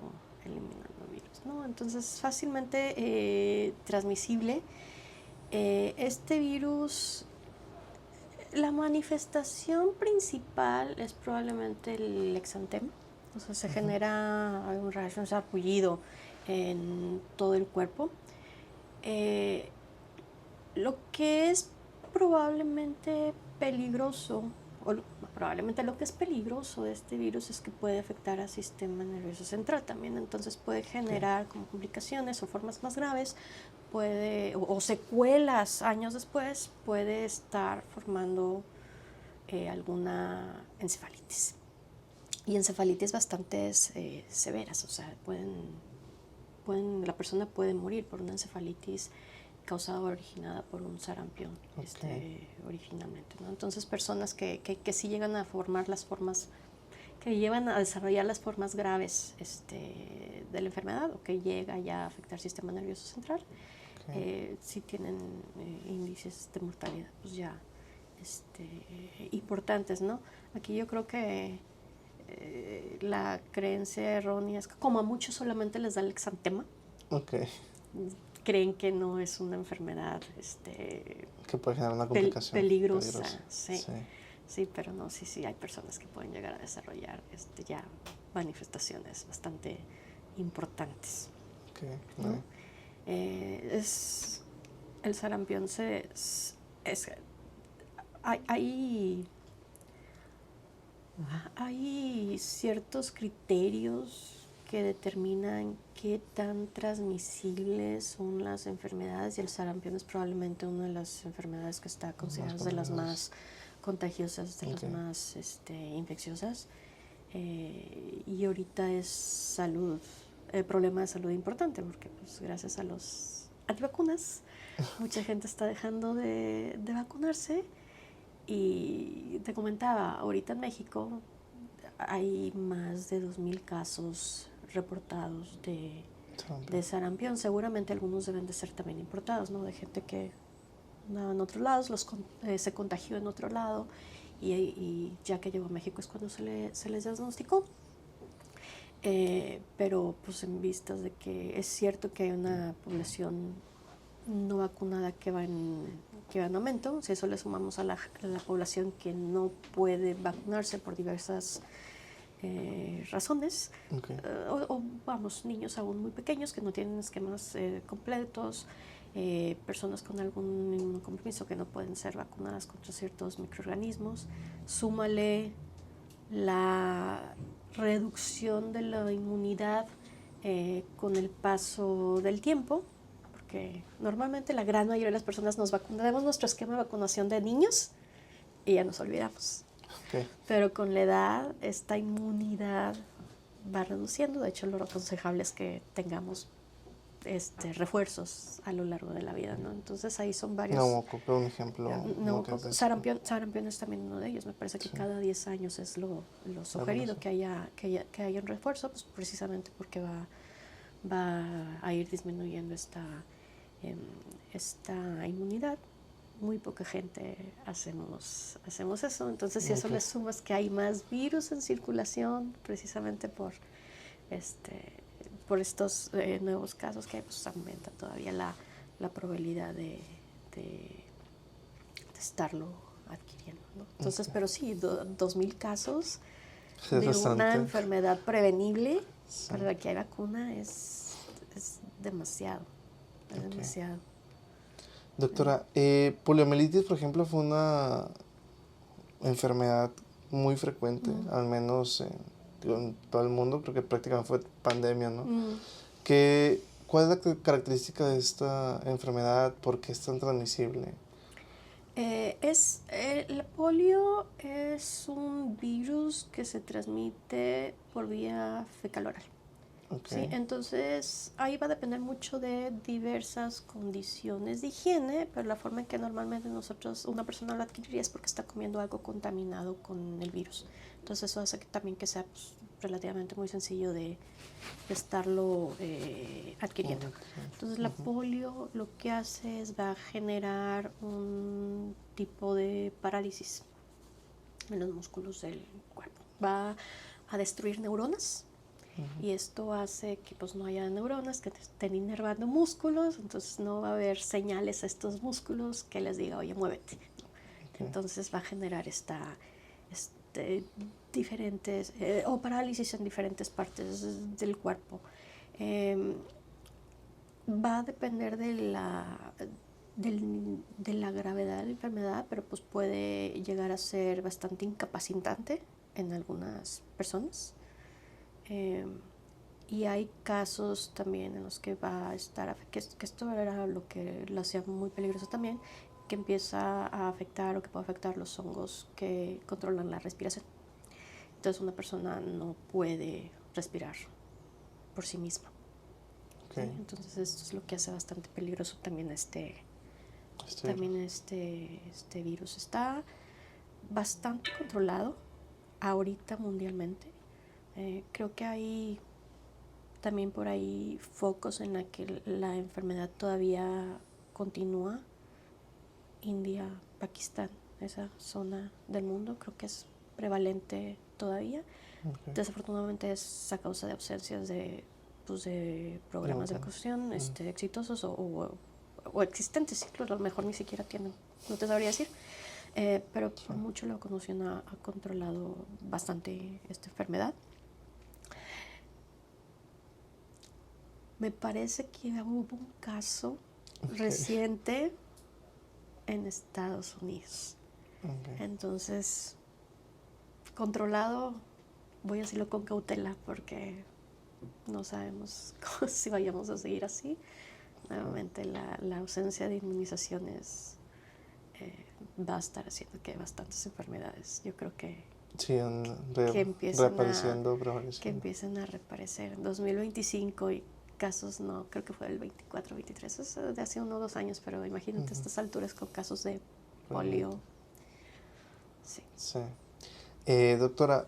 virus, ¿no? Entonces, fácilmente transmisible. Este virus, la manifestación principal es probablemente el exantema. O sea, se genera un sarpullido en todo el cuerpo. Lo que es probablemente peligroso, probablemente lo que es peligroso de este virus es que puede afectar al sistema nervioso central también. Entonces puede generar como complicaciones o formas más graves, o secuelas años después, puede estar formando alguna encefalitis. Y encefalitis bastante severas, o sea, la persona puede morir por una encefalitis causada o originada por un sarampión originalmente, ¿no? Entonces, personas que sí llegan a formar las formas que llevan a desarrollar las formas graves de la enfermedad o que llega ya a afectar el sistema nervioso central, sí tienen índices de mortalidad pues ya importantes, ¿no? Aquí yo creo que la creencia errónea es que como a muchos solamente les da el exantema. Okay. Creen que no es una enfermedad que puede generar una complicación peligrosa. Sí, pero no, sí, hay personas que pueden llegar a desarrollar ya manifestaciones bastante importantes. ¿No? El sarampión hay ciertos criterios que determinan qué tan transmisibles son las enfermedades y el sarampión es probablemente una de las enfermedades que está considerada de las más contagiosas, de las más infecciosas, y ahorita es problema de salud importante porque pues gracias a los antivacunas mucha gente está dejando de vacunarse. Y te comentaba, ahorita en México hay más de 2,000 casos reportados de sarampión. Seguramente algunos deben de ser también importados, ¿no? De gente que andaba en otros lados, se contagió en otro lado y ya que llegó a México es cuando se les diagnosticó. Pero pues en vistas de que es cierto que hay una población no vacunada que va en aumento, si eso le sumamos a la población que no puede vacunarse por diversas razones, o vamos, niños aún muy pequeños que no tienen esquemas completos, personas con algún inmunocompromiso que no pueden ser vacunadas contra ciertos microorganismos, súmale la reducción de la inmunidad con el paso del tiempo, porque normalmente la gran mayoría de las personas nos vacunamos nuestro esquema de vacunación de niños y ya nos olvidamos. Pero con la edad esta inmunidad va reduciendo. De hecho, lo aconsejable es que tengamos refuerzos a lo largo de la vida, ¿no? Entonces ahí son varios. Un ejemplo. Sarampión es también uno de ellos. Me parece que cada 10 años es lo sugerido que haya un refuerzo, pues precisamente porque va a ir disminuyendo esta inmunidad. Muy poca gente hacemos eso. Entonces, si eso le sumas que hay más virus en circulación, precisamente por estos nuevos casos que hay, pues aumenta todavía la probabilidad de estarlo adquiriendo, ¿no? Entonces, pero sí, 2,000 casos de una enfermedad prevenible para la que hay vacuna es demasiado. Es demasiado. Doctora, poliomielitis, por ejemplo, fue una enfermedad muy frecuente, al menos en todo el mundo, porque prácticamente fue pandemia, ¿no? ¿Cuál es la característica de esta enfermedad? ¿Por qué es tan transmisible? El polio es un virus que se transmite por vía fecal-oral. ¿Sí? Entonces, ahí va a depender mucho de diversas condiciones de higiene, pero la forma en que normalmente una persona lo adquiriría es porque está comiendo algo contaminado con el virus. Entonces, eso hace también que sea pues, relativamente muy sencillo de estarlo adquiriendo. Entonces, la polio lo que hace es va a generar un tipo de parálisis en los músculos del cuerpo. Va a destruir neuronas. Y esto hace que pues no haya neuronas que estén inervando músculos, entonces no va a haber señales a estos músculos que les diga, oye, muévete. Entonces va a generar diferentes, o parálisis en diferentes partes del cuerpo. Va a depender de la gravedad de la enfermedad, pero pues puede llegar a ser bastante incapacitante en algunas personas. Y hay casos también en los que va a estar, que esto era lo que lo hacía muy peligroso también, que empieza a afectar o que puede afectar los hongos que controlan la respiración. Entonces una persona no puede respirar por sí misma. ¿Sí? Entonces esto es lo que hace bastante peligroso también este virus. Está bastante controlado. ahorita mundialmente. Creo que hay también por ahí focos en la que la enfermedad todavía continúa. India, Pakistán, esa zona del mundo creo que es prevalente todavía. Okay. Desafortunadamente es a causa de ausencias de programas de vacunación exitosos o existentes, incluso a lo mejor ni siquiera tienen, no te sabría decir. Pero por mucho la vacunación ha controlado bastante esta enfermedad. Me parece que hubo un caso reciente en Estados Unidos. Entonces, controlado, voy a decirlo con cautela porque no sabemos si vayamos a seguir así. Nuevamente, la ausencia de inmunizaciones va a estar haciendo que bastantes enfermedades, yo creo que empiecen a reaparecer. En 2025 y casos, no, creo que fue el 24, 23, es de hace 1 o 2 años, pero imagínate estas alturas con casos de polio. Sí. Doctora,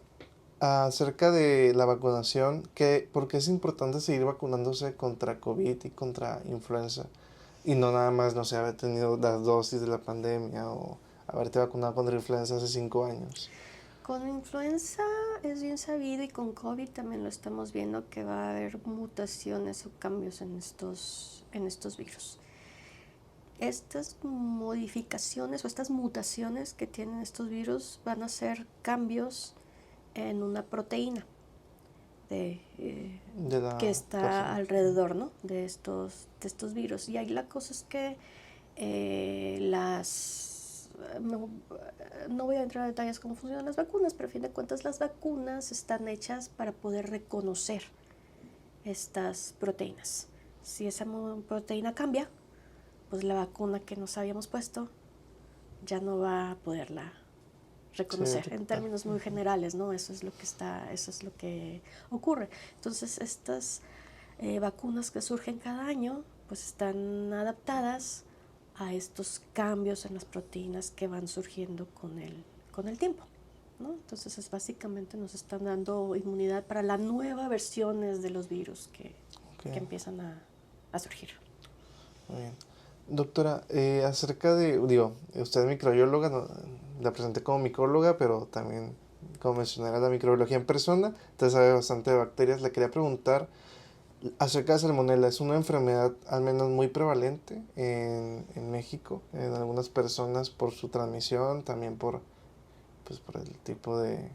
acerca de la vacunación, ¿por qué es importante seguir vacunándose contra COVID y contra influenza? Y no nada más, no sé, haber tenido las dosis de la pandemia o haberte vacunado contra influenza hace 5 años. Con influenza es bien sabido y con COVID también lo estamos viendo que va a haber mutaciones o cambios en estos virus. Estas modificaciones o estas mutaciones que tienen estos virus van a ser cambios en una proteína que está alrededor, ¿no?, de estos virus. Y ahí la cosa es que no voy a entrar en detalles cómo funcionan las vacunas, pero a fin de cuentas las vacunas están hechas para poder reconocer estas proteínas. Si esa proteína cambia, pues la vacuna que nos habíamos puesto ya no va a poderla reconocer, en términos muy generales, ¿no? Eso es lo que ocurre. Entonces estas vacunas que surgen cada año pues están adaptadas a estos cambios en las proteínas que van surgiendo con el tiempo, ¿no? Entonces básicamente nos están dando inmunidad para las nuevas versiones de los virus que empiezan a surgir. Muy bien. Doctora, acerca de, usted es microbióloga, no, la presenté como micóloga, pero también, como mencioné, la microbiología en persona, usted sabe bastante de bacterias. Le quería preguntar acerca de Salmonella. Es una enfermedad al menos muy prevalente en México, en algunas personas por su transmisión, también por el tipo de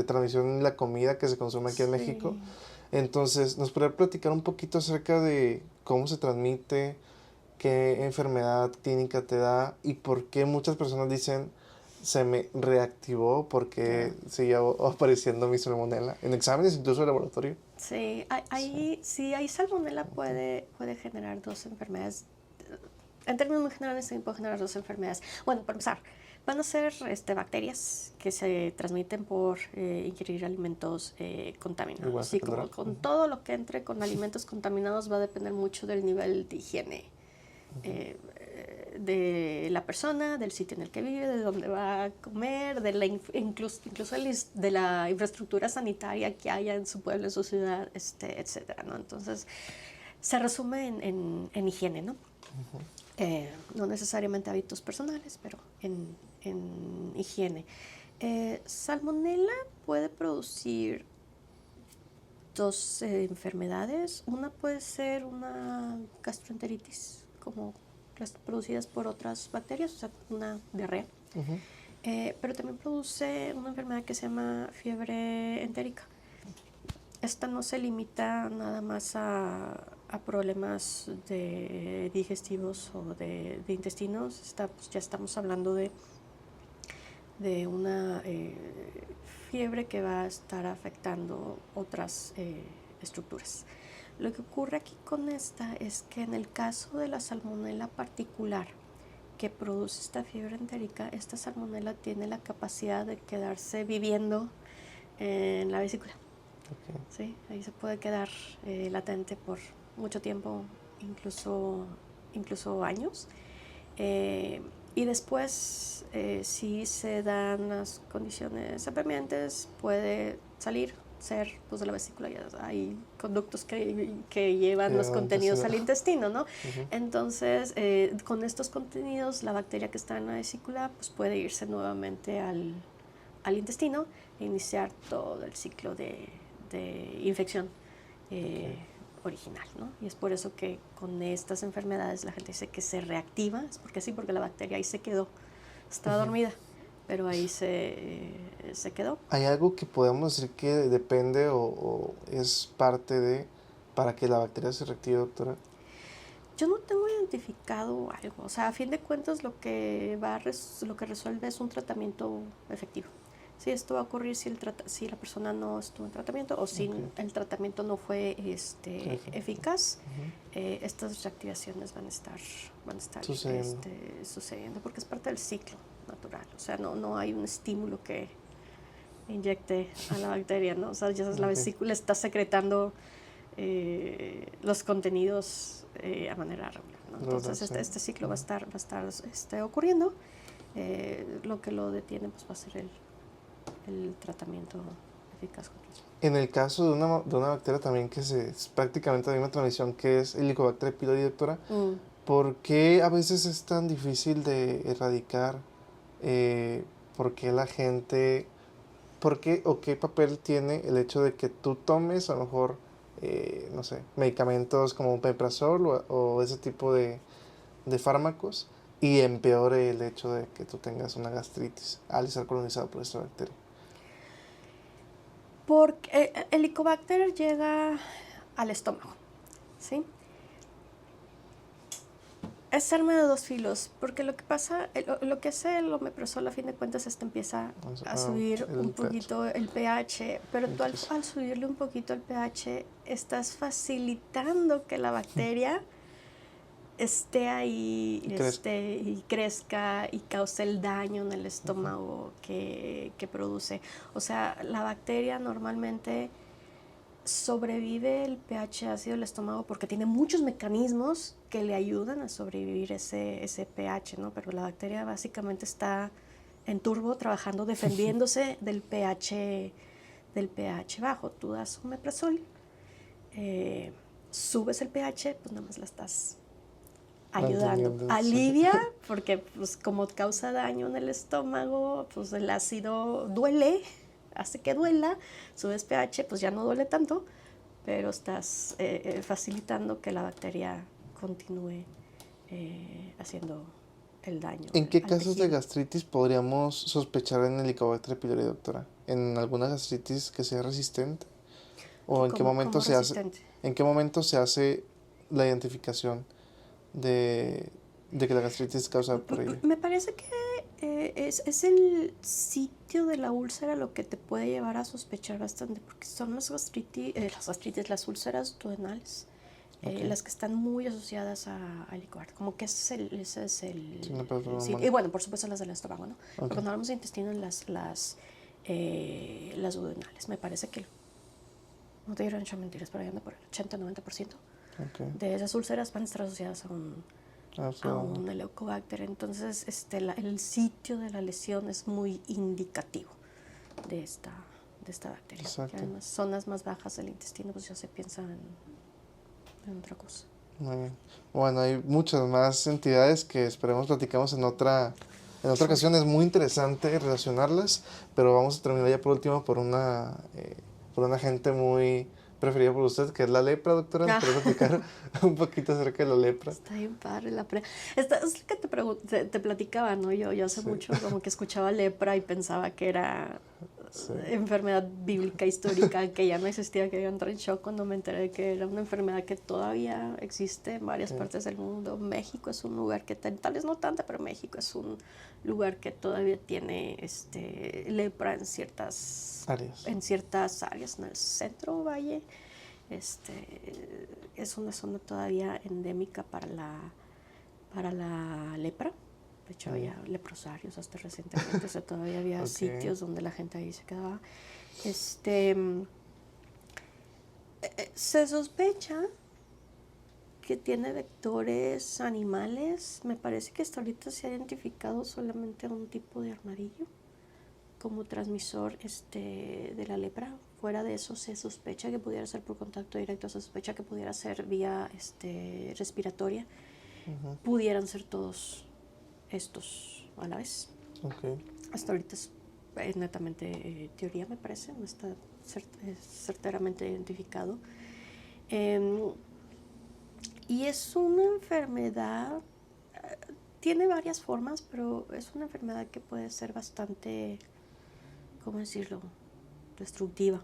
transmisión en la comida que se consume aquí en México. Entonces, ¿nos podría platicar un poquito acerca de cómo se transmite, qué enfermedad clínica te da y por qué muchas personas dicen se me reactivó porque seguía apareciendo mi salmonela en exámenes incluso de laboratorio? Sí, hay salmonela puede generar 2 enfermedades. En términos muy generales también puede generar 2 enfermedades. Bueno, para empezar, van a ser bacterias que se transmiten por ingerir alimentos contaminados. Sí, como con todo lo que entre con alimentos contaminados va a depender mucho del nivel de higiene de la persona, del sitio en el que vive, de dónde va a comer, incluso de la infraestructura sanitaria que haya en su pueblo, en su ciudad, etcétera, ¿no? Entonces, se resume en higiene, ¿no? No necesariamente hábitos personales, pero en higiene. Salmonella puede producir 2 enfermedades. Una puede ser una gastroenteritis, como las producidas por otras bacterias, o sea, una diarrea. Pero también produce una enfermedad que se llama fiebre entérica. Esta no se limita nada más a problemas digestivos o de intestinos. Ya estamos hablando de una fiebre que va a estar afectando otras estructuras. Lo que ocurre aquí con esta es que en el caso de la salmonela particular que produce esta fiebre entérica, esta salmonela tiene la capacidad de quedarse viviendo en la vesícula. ¿Sí? Ahí se puede quedar latente por mucho tiempo, incluso años. Y después, si se dan las condiciones apremiantes, puede ser pues, de la vesícula. Ya hay conductos que llevan los contenidos al intestino, ¿no? Entonces, con estos contenidos, la bacteria que está en la vesícula pues, puede irse nuevamente al intestino e iniciar todo el ciclo de infección original, ¿no? Y es por eso que con estas enfermedades la gente dice que se reactiva, es porque sí, porque la bacteria ahí se quedó, estaba dormida, pero ahí se quedó. ¿Hay algo que podemos decir que depende o es parte de para que la bacteria se reactive, doctora? Yo no tengo identificado algo, o sea, a fin de cuentas lo que resuelve es un tratamiento efectivo. Si esto va a ocurrir si la persona no estuvo en tratamiento o si el tratamiento no fue eficaz, estas reactivaciones van a estar sucediendo porque es parte del ciclo natural. O sea, no hay un estímulo que inyecte a la bacteria, ¿no? O sea, ya la vesícula está secretando los contenidos a manera regular, ¿no? Entonces este ciclo va a estar ocurriendo. Lo que lo detiene pues va a ser el tratamiento eficaz. En el caso de una bacteria también que es prácticamente la misma transmisión, que es el Helicobacter pylori, doctora, ¿por qué a veces es tan difícil de erradicar? ¿Por qué la gente, o qué papel tiene el hecho de que tú tomes a lo mejor, no sé, medicamentos como un omeprazol o ese tipo de fármacos y empeore el hecho de que tú tengas una gastritis al estar colonizado por esta bacteria? Porque el Helicobacter llega al estómago, ¿sí? Es arma de dos filos, porque lo que pasa, lo que hace el omeprazol a fin de cuentas es que empieza a subir un poquito el pH, pero tú al subirle un poquito el pH estás facilitando que la bacteria esté ahí y crezca y cause el daño en el estómago que produce. O sea, la bacteria normalmente sobrevive el pH ácido del estómago porque tiene muchos mecanismos que le ayudan a sobrevivir ese pH, ¿no? Pero la bacteria básicamente está en turbo trabajando, defendiéndose del pH bajo. Tú das omeprazol, subes el pH, pues nada más la estás ayudando. Alivia, porque pues como causa daño en el estómago, pues el ácido duele, hace que duela, subes pH, pues ya no duele tanto, pero estás facilitando que la bacteria continúe haciendo el daño. ¿En qué casos de gastritis podríamos sospechar en el Helicobacter pylori, doctora? ¿En alguna gastritis que sea resistente? ¿O en qué momento se hace la identificación de que la gastritis es causada por ella? Me parece que es el sitio de la úlcera lo que te puede llevar a sospechar bastante, porque son las úlceras duodenales, las que están muy asociadas a Helicobacter, como que ese es el sí, y bueno, por supuesto las del estómago, ¿no? Pero cuando hablamos de intestino, las duodenales, me parece que no te diré muchas mentiras, pero anda por el 80-90% de esas úlceras van a estar asociadas a un Helicobacter. Entonces el sitio de la lesión es muy indicativo de esta bacteria. En las zonas más bajas del intestino pues ya se piensa en otra cosa. Muy bien. Bueno, hay muchas más entidades que esperemos platicamos en otra ocasión. Es muy interesante relacionarlas, pero vamos a terminar ya por último por una agente muy preferida por usted, que es la lepra, doctora. ¿Nos puede platicar un poquito acerca de la lepra? Está bien padre la es lo que te platicaba, ¿no? Yo hace mucho como que escuchaba lepra y pensaba que era enfermedad bíblica histórica, que ya no existía, que yo entré en shock cuando me enteré que era una enfermedad que todavía existe en varias partes del mundo. México es un lugar que tal vez no tanta, pero México es un lugar que todavía tiene lepra en ciertas áreas, en el centro valle. Es una zona todavía endémica para la lepra. De hecho, había leprosarios hasta recientemente, o sea, todavía había sitios donde la gente ahí se quedaba. Se sospecha que tiene vectores animales. Me parece que hasta ahorita se ha identificado solamente a un tipo de armadillo como transmisor de la lepra. Fuera de eso se sospecha que pudiera ser por contacto directo, se sospecha que pudiera ser vía respiratoria. Pudieran ser todos estos a la vez. Okay. Hasta ahorita es netamente teoría, me parece, no está certeramente identificado. Y es una enfermedad, tiene varias formas, pero es una enfermedad que puede ser bastante, ¿cómo decirlo?, destructiva.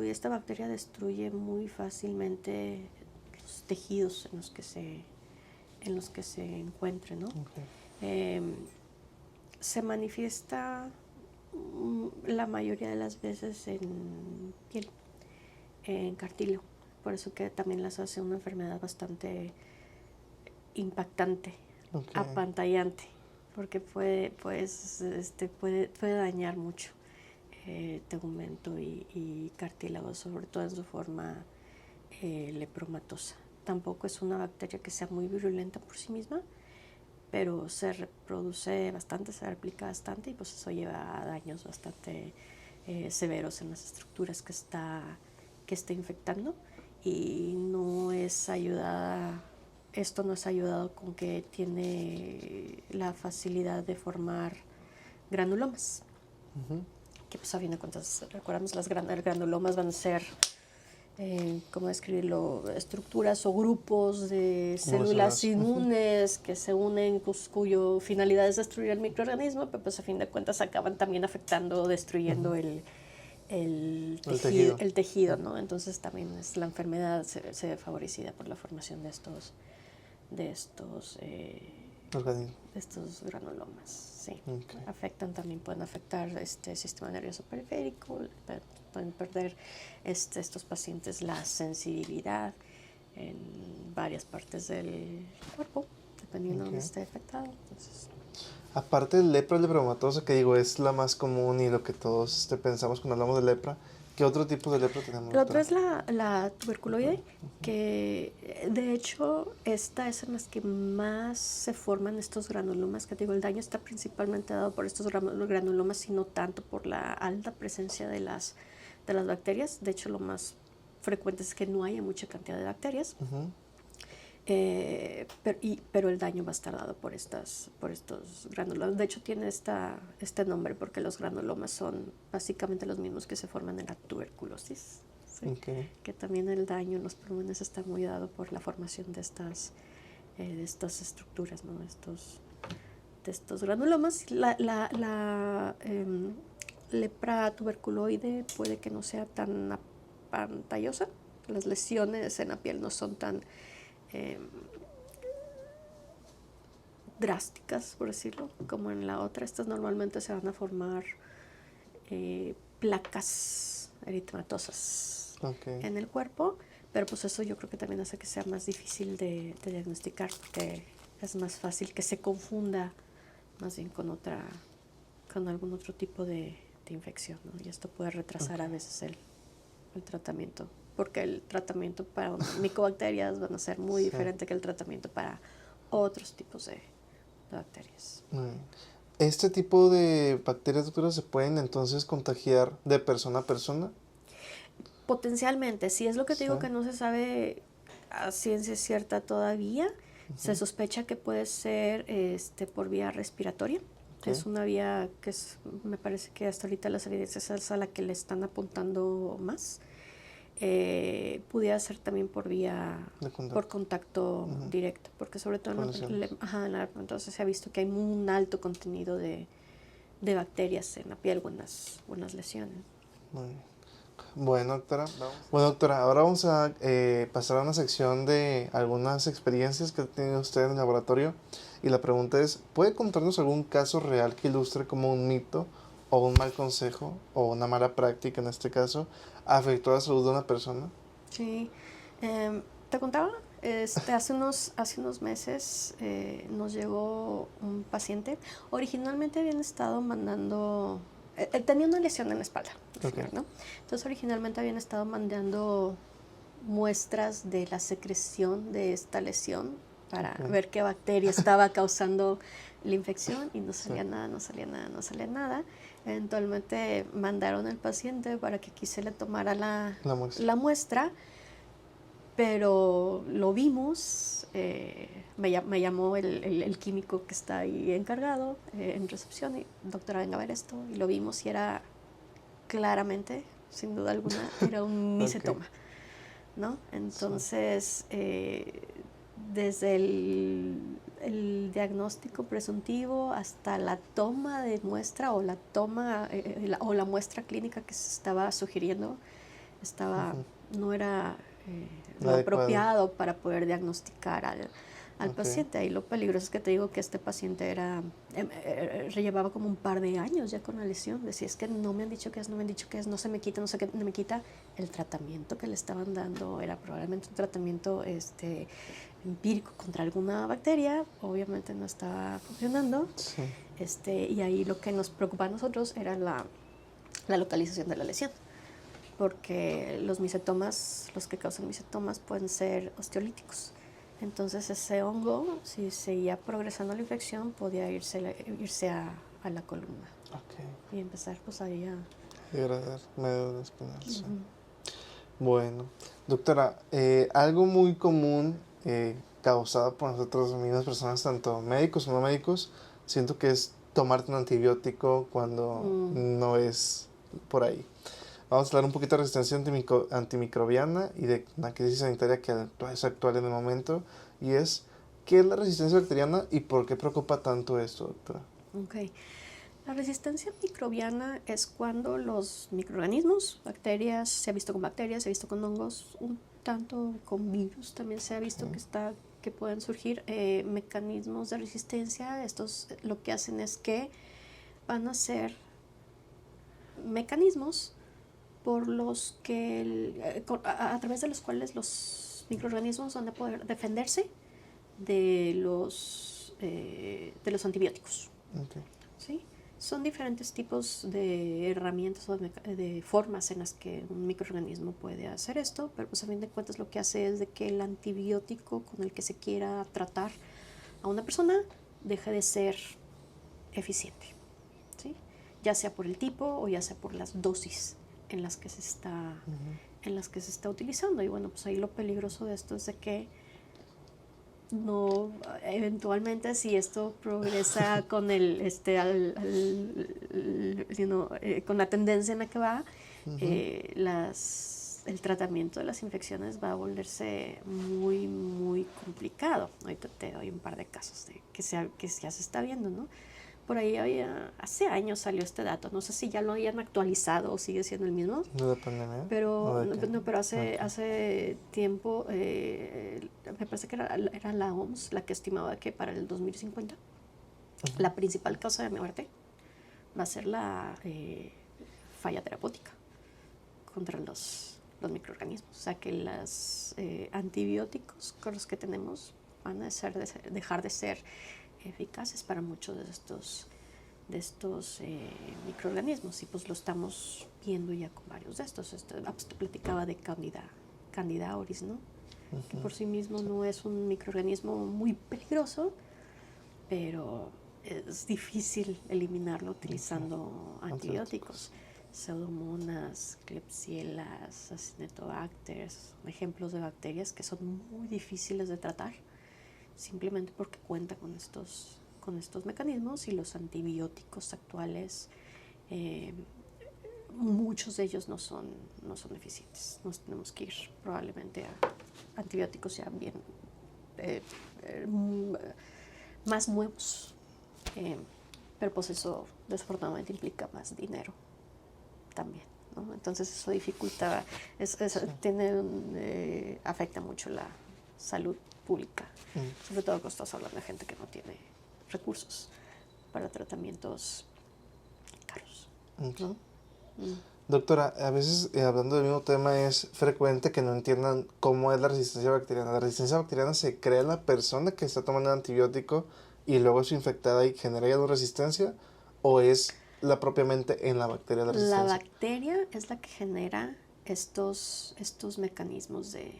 Esta bacteria destruye muy fácilmente los tejidos en los que se encuentre, ¿no? Okay. Se manifiesta la mayoría de las veces en piel, en cartílago. Por eso que también las hace una enfermedad bastante impactante, okay, apantallante, porque puede dañar mucho tegumento y cartílago, sobre todo en su forma lepromatosa. Tampoco es una bacteria que sea muy virulenta por sí misma, pero se reproduce bastante, se replica bastante y pues eso lleva a daños bastante severos en las estructuras que está infectando. Y esto no es ayudado con que tiene la facilidad de formar granulomas. Que pues a fin de cuentas, recordamos, los granulomas van a ser, ¿cómo describirlo?, estructuras o grupos de células inmunes que se unen, cuyo finalidad es destruir el microorganismo, pero pues a fin de cuentas acaban también afectando, destruyendo el tejido, ¿no? Entonces también la enfermedad se ve favorecida por la formación de estos granulomas, sí. Okay. Pueden afectar sistema nervioso periférico, pueden perder estos pacientes la sensibilidad en varias partes del cuerpo, dependiendo de donde esté afectado. Entonces, aparte del lepra lepromatosa, que digo es la más común y lo que todos pensamos cuando hablamos de lepra, ¿qué otro tipo de lepra tenemos? El otro es la tuberculoide, que de hecho esta es en las que más se forman estos granulomas, que digo, el daño está principalmente dado por estos granulomas y no tanto por la alta presencia de las bacterias. De hecho, lo más frecuente es que no haya mucha cantidad de bacterias. Pero el daño va a estar dado por estos granulomas. De hecho, tiene este nombre porque los granulomas son básicamente los mismos que se forman en la tuberculosis. ¿Sí? Okay. Que también el daño en los pulmones está muy dado por la formación de estas estructuras, ¿no? De estos granulomas. La lepra tuberculoide puede que no sea tan apantallosa. Las lesiones en la piel no son tan drásticas, por decirlo, como en la otra. Estas normalmente se van a formar placas eritematosas, okay, en el cuerpo, pero pues eso yo creo que también hace que sea más difícil de diagnosticar, porque es más fácil que se confunda más bien con algún otro tipo de infección, ¿no? Y esto puede retrasar, okay, a veces el tratamiento, porque el tratamiento para micobacterias van a ser muy diferente que el tratamiento para otros tipos de bacterias. ¿Este tipo de bacterias, doctora, se pueden entonces contagiar de persona a persona? Potencialmente, sí, es lo que te digo, que no se sabe a ciencia cierta todavía. Se sospecha que puede ser por vía respiratoria. Okay. Es una vía que me parece que hasta ahorita las evidencias es a la que le están apuntando más. Pudiera ser también por contacto directo, porque sobre todo entonces se ha visto que hay un alto contenido de bacterias en la piel o en las lesiones. Muy bien. Bueno, doctora, ahora vamos a pasar a una sección de algunas experiencias que ha tenido usted en el laboratorio. Y la pregunta es, ¿puede contarnos algún caso real que ilustre cómo un mito o un mal consejo o una mala práctica, en este caso, afectó la salud de una persona? Sí. Te contaba, hace unos meses nos llegó un paciente. Originalmente habían estado mandando... tenía una lesión en la espalda, okay, ¿no? Entonces originalmente habían estado mandando muestras de la secreción de esta lesión para Ok. ver qué bacteria estaba causando la infección y no salía Sí. nada, no salía nada, no salía nada. Eventualmente mandaron al paciente para que aquí se le tomara La muestra. la muestra, pero lo vimos, me llamó el químico que está ahí encargado en recepción y doctora, venga a ver esto, y lo vimos y era claramente, sin duda alguna, era un Ok. micetoma, ¿no? Entonces, desde el diagnóstico presuntivo hasta la toma de muestra o la toma o la muestra clínica que se estaba sugiriendo, no era lo Adecuado. apropiado para poder diagnosticar al Ok. paciente. Ahí lo peligroso es que te digo que este paciente llevaba como un par de años ya con la lesión. Decía, es que no me han dicho qué es, no me han dicho qué es, no se me quita, no sé qué no me quita. El tratamiento que le estaban dando era probablemente un tratamiento empírico contra alguna bacteria, obviamente no estaba funcionando. Sí. Y ahí lo que nos preocupaba a nosotros era la localización de la lesión, porque los micetomas, los que causan micetomas, pueden ser osteolíticos. Entonces ese hongo, si seguía progresando la infección, podía irse a la columna Ok. y empezar pues ahí a... Degradar médula espinal. Sí. Ujú. Bueno, doctora, algo muy común causado por nosotros mismas personas, tanto médicos como no médicos, siento que es tomarte un antibiótico cuando no es por ahí. Vamos a hablar un poquito de resistencia antimicrobiana y de una crisis sanitaria que es actual en el momento, y es, ¿qué es la resistencia bacteriana y por qué preocupa tanto esto, doctora? Ok. La resistencia microbiana es cuando los microorganismos, bacterias, se ha visto con bacterias, se ha visto con hongos, un tanto con virus también se ha visto que pueden surgir mecanismos de resistencia. Estos lo que hacen es que van a ser mecanismos por los que a través de los cuales los microorganismos van a poder defenderse de los antibióticos. Okay. ¿Sí? Son diferentes tipos de herramientas o de formas en las que un microorganismo puede hacer esto, pero pues a fin de cuentas lo que hace es de que el antibiótico con el que se quiera tratar a una persona deje de ser eficiente, ¿sí? Ya sea por el tipo o ya sea por las dosis en las que se está utilizando. Y bueno, pues ahí lo peligroso de esto es de que no, eventualmente si esto progresa con con la tendencia en la que va, el tratamiento de las infecciones va a volverse muy, muy complicado. Ahorita te doy un par de casos que ya se está viendo, ¿no? Por ahí hace años salió este dato, no sé si ya lo hayan actualizado o sigue siendo el mismo. ¿De la pandemia? Pero, pero Okay. hace tiempo, me parece que era la OMS la que estimaba que para el 2050 la principal causa de muerte va a ser la falla terapéutica contra los microorganismos. O sea que los antibióticos con los que tenemos van a dejar de ser eficaces para muchos de estos microorganismos, y pues lo estamos viendo ya con varios de estos. Te platicaba de Candida auris, ¿no? Que por sí mismo no es un microorganismo muy peligroso, pero es difícil eliminarlo utilizando antibióticos. Pseudomonas, Klebsiella, Acinetobacter, ejemplos de bacterias que son muy difíciles de tratar simplemente porque cuenta con estos mecanismos, y los antibióticos actuales, muchos de ellos no son eficientes. Nos tenemos que ir probablemente a antibióticos ya bien más nuevos, pero pues eso desafortunadamente implica más dinero también, ¿no? Entonces eso dificulta, afecta mucho la salud pública, sobre todo cuando estás hablando de gente que no tiene recursos para tratamientos caros, ¿no? Doctora, a veces hablando del mismo tema es frecuente que no entiendan cómo es la resistencia bacteriana. ¿La resistencia bacteriana se crea en la persona que está tomando el antibiótico y luego es infectada y genera ya una resistencia, o es propiamente en la bacteria la resistencia? La bacteria es la que genera estos mecanismos de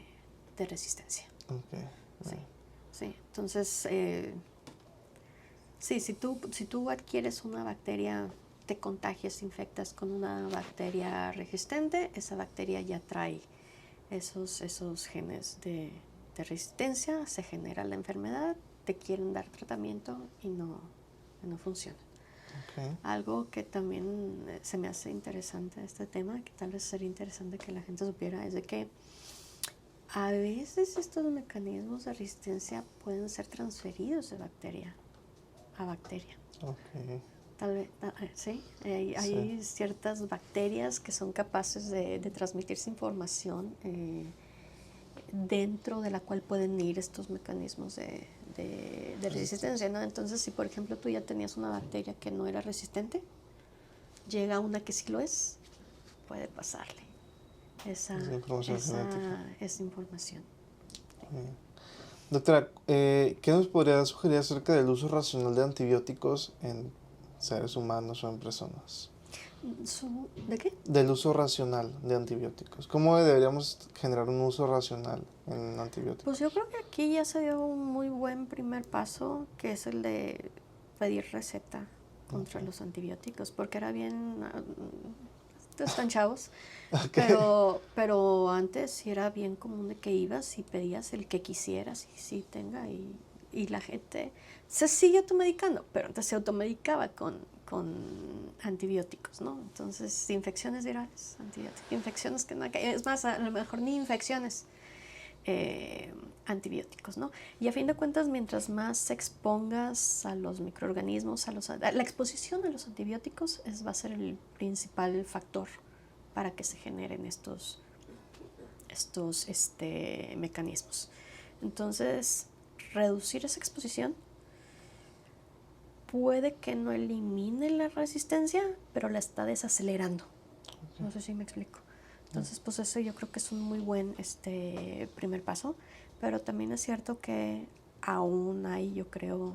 resistencia. Okay. Sí, sí. Entonces, sí, si tú adquieres una bacteria, te contagias, infectas con una bacteria resistente, esa bacteria ya trae esos genes de resistencia, se genera la enfermedad, te quieren dar tratamiento y no funciona. Okay. Algo que también se me hace interesante este tema, que tal vez sería interesante que la gente supiera, es de que a veces estos mecanismos de resistencia pueden ser transferidos de bacteria a bacteria. Okay. Tal vez, sí, hay ciertas bacterias que son capaces de transmitirse información dentro de la cual pueden ir estos mecanismos de resistencia, ¿no? Entonces, si por ejemplo tú ya tenías una bacteria que no era resistente, llega una que sí lo es, puede pasarle esa información. Doctora, ¿qué nos podría sugerir acerca del uso racional de antibióticos en seres humanos o en personas? ¿De qué? Del uso racional de antibióticos. ¿Cómo deberíamos generar un uso racional en antibióticos? Pues yo creo que aquí ya se dio un muy buen primer paso, que es el de pedir receta contra los antibióticos, porque era bien, están chavos, pero antes sí era bien común de que ibas y pedías el que quisieras y sí tenga, y la gente se sigue automedicando, pero antes se automedicaba con antibióticos, ¿no? Entonces, infecciones virales, antibióticos, infecciones que no, es más, a lo mejor ni infecciones, antibióticos, ¿no? Y a fin de cuentas, mientras más expongas a los microorganismos, la exposición a los antibióticos va a ser el principal factor para que se generen estos mecanismos. Entonces, reducir esa exposición puede que no elimine la resistencia, pero la está desacelerando. Okay. No sé si me explico. Entonces, pues eso yo creo que es un muy buen primer paso, pero también es cierto que aún hay, yo creo,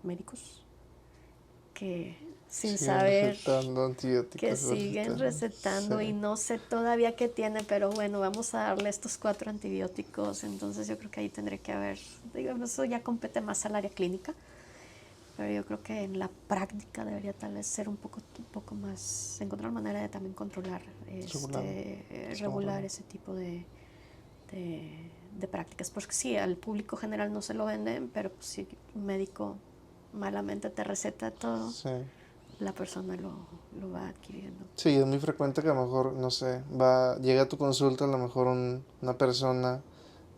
médicos que sin saber que siguen recetando y no sé todavía qué tiene, pero bueno, vamos a darle estos 4 antibióticos. Entonces yo creo que ahí tendré que haber, eso ya compete más al área clínica, pero yo creo que en la práctica debería tal vez ser un poco más, encontrar manera de también controlar, regular ese tipo de prácticas, porque sí, al público general no se lo venden, pero pues, si un médico malamente te receta todo, la persona lo va adquiriendo. Sí, es muy frecuente que a lo mejor, no sé, llega a tu consulta a lo mejor una persona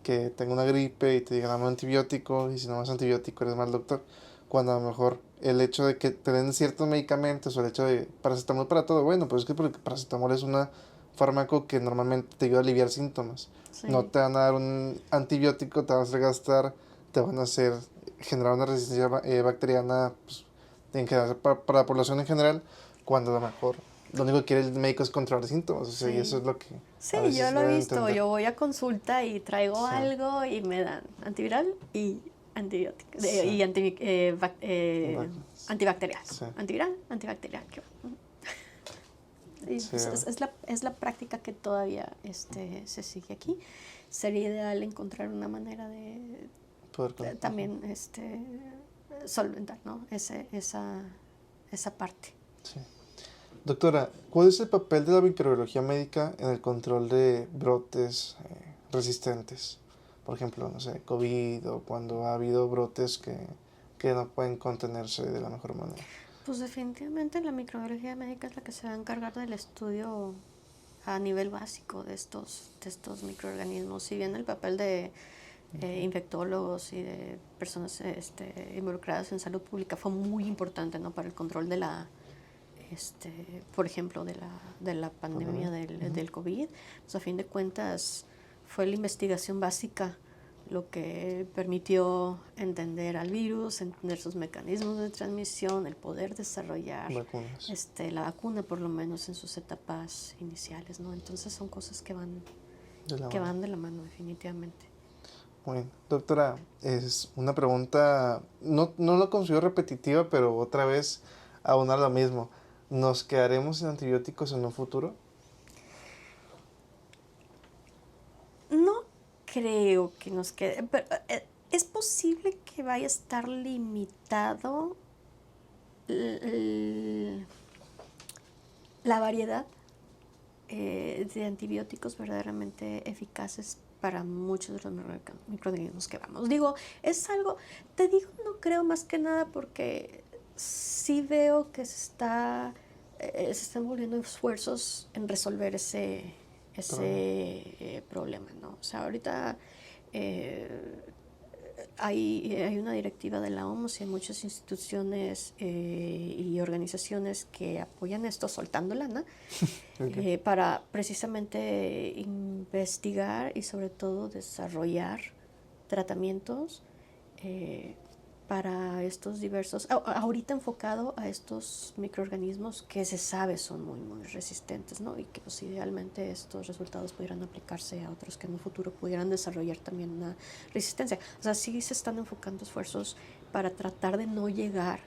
que tenga una gripe y te diga dame antibiótico, y si no más antibiótico eres mal doctor, cuando a lo mejor el hecho de que te den ciertos medicamentos o el hecho de paracetamol para todo, bueno, pues es que porque paracetamol es un fármaco que normalmente te ayuda a aliviar síntomas. Sí. No te van a dar un antibiótico, te van a hacer gastar, te van a hacer generar una resistencia bacteriana, pues, en general, para la población en general, cuando a lo mejor lo único que quiere el médico es controlar síntomas, o sea, y eso es lo que sí, yo lo he visto, yo voy a consulta y traigo algo y me dan antiviral y antibiótico, y antibacterial, antiviral, antibacterial. Y pues es la práctica que todavía se sigue aquí. Sería ideal encontrar una manera de también solventar, ¿no? esa parte. Sí. Doctora, ¿cuál es el papel de la microbiología médica en el control de brotes resistentes? Por ejemplo, no sé, COVID, o cuando ha habido brotes que no pueden contenerse de la mejor manera. Pues definitivamente la microbiología médica es la que se va a encargar del estudio a nivel básico de estos microorganismos. Si bien el papel de infectólogos y de personas involucradas en salud pública fue muy importante, ¿no? Para el control de la por ejemplo, de la pandemia del COVID, pues a fin de cuentas fue la investigación básica lo que permitió entender al virus, entender sus mecanismos de transmisión, el poder desarrollar la vacuna, por lo menos en sus etapas iniciales, ¿no? Entonces son cosas que van de la mano, definitivamente. Bueno, doctora, es una pregunta, no la considero repetitiva, pero otra vez aunar lo mismo. ¿Nos quedaremos sin antibióticos en un futuro? creo que nos quede, pero es posible que vaya a estar limitado la variedad de antibióticos verdaderamente eficaces para muchos de los microorganismos que vamos. Digo, es algo, te digo, no creo más que nada porque sí veo que se están volviendo esfuerzos en resolver ese problema, ¿no? O sea, ahorita hay una directiva de la OMS y hay muchas instituciones y organizaciones que apoyan esto soltando lana para precisamente investigar y sobre todo desarrollar tratamientos para estos diversos, ahorita enfocado a estos microorganismos que se sabe son muy, muy resistentes, ¿no? Y que pues idealmente estos resultados pudieran aplicarse a otros que en un futuro pudieran desarrollar también una resistencia. O sea, sí se están enfocando esfuerzos para tratar de no llegar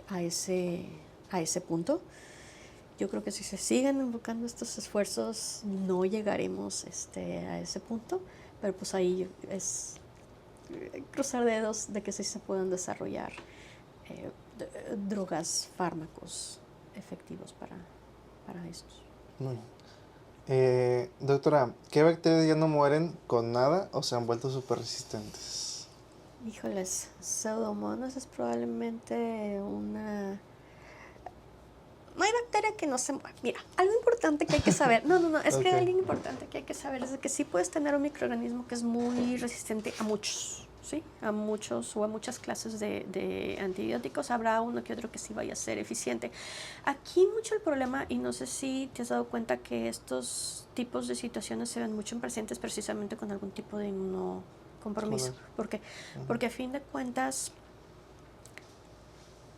a ese punto. Yo creo que si se siguen enfocando estos esfuerzos, no llegaremos a ese punto, pero pues ahí es cruzar dedos de que sí se puedan desarrollar drogas, fármacos efectivos para estos. Muy bien. Doctora, ¿qué bacterias ya no mueren con nada o se han vuelto súper resistentes? Híjoles, Pseudomonas es probablemente una... No hay bacteria que no se mueva. Mira, algo importante que hay que saber. No, es que algo importante que hay que saber es de que sí puedes tener un microorganismo que es muy resistente a muchos, ¿sí? A muchos o a muchas clases de antibióticos. Habrá uno que otro que sí vaya a ser eficiente. Aquí mucho el problema, y no sé si te has dado cuenta que estos tipos de situaciones se ven mucho en pacientes precisamente con algún tipo de inmunocompromiso. ¿Por qué? Porque a fin de cuentas,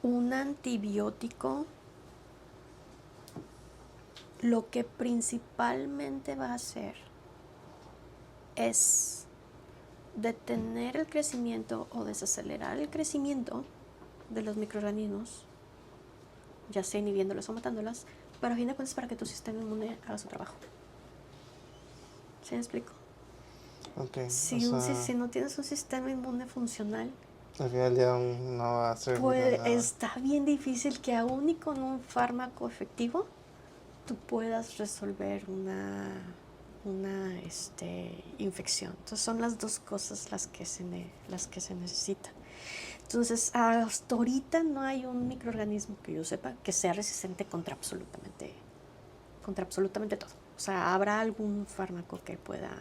un antibiótico lo que principalmente va a hacer es detener el crecimiento o desacelerar el crecimiento de los microorganismos, ya sea inhibiéndolos o matándolas, pero a fin de cuentas para que tu sistema inmune haga su trabajo. ¿Sí me explico? Okay, si no tienes un sistema inmune funcional, al final del día no va a ser nada. Está bien difícil que aún y con un fármaco efectivo tú puedas resolver una infección. Entonces son las dos cosas las que se necesitan. Entonces hasta ahorita no hay un microorganismo que yo sepa que sea resistente contra absolutamente todo. O sea, habrá algún fármaco que pueda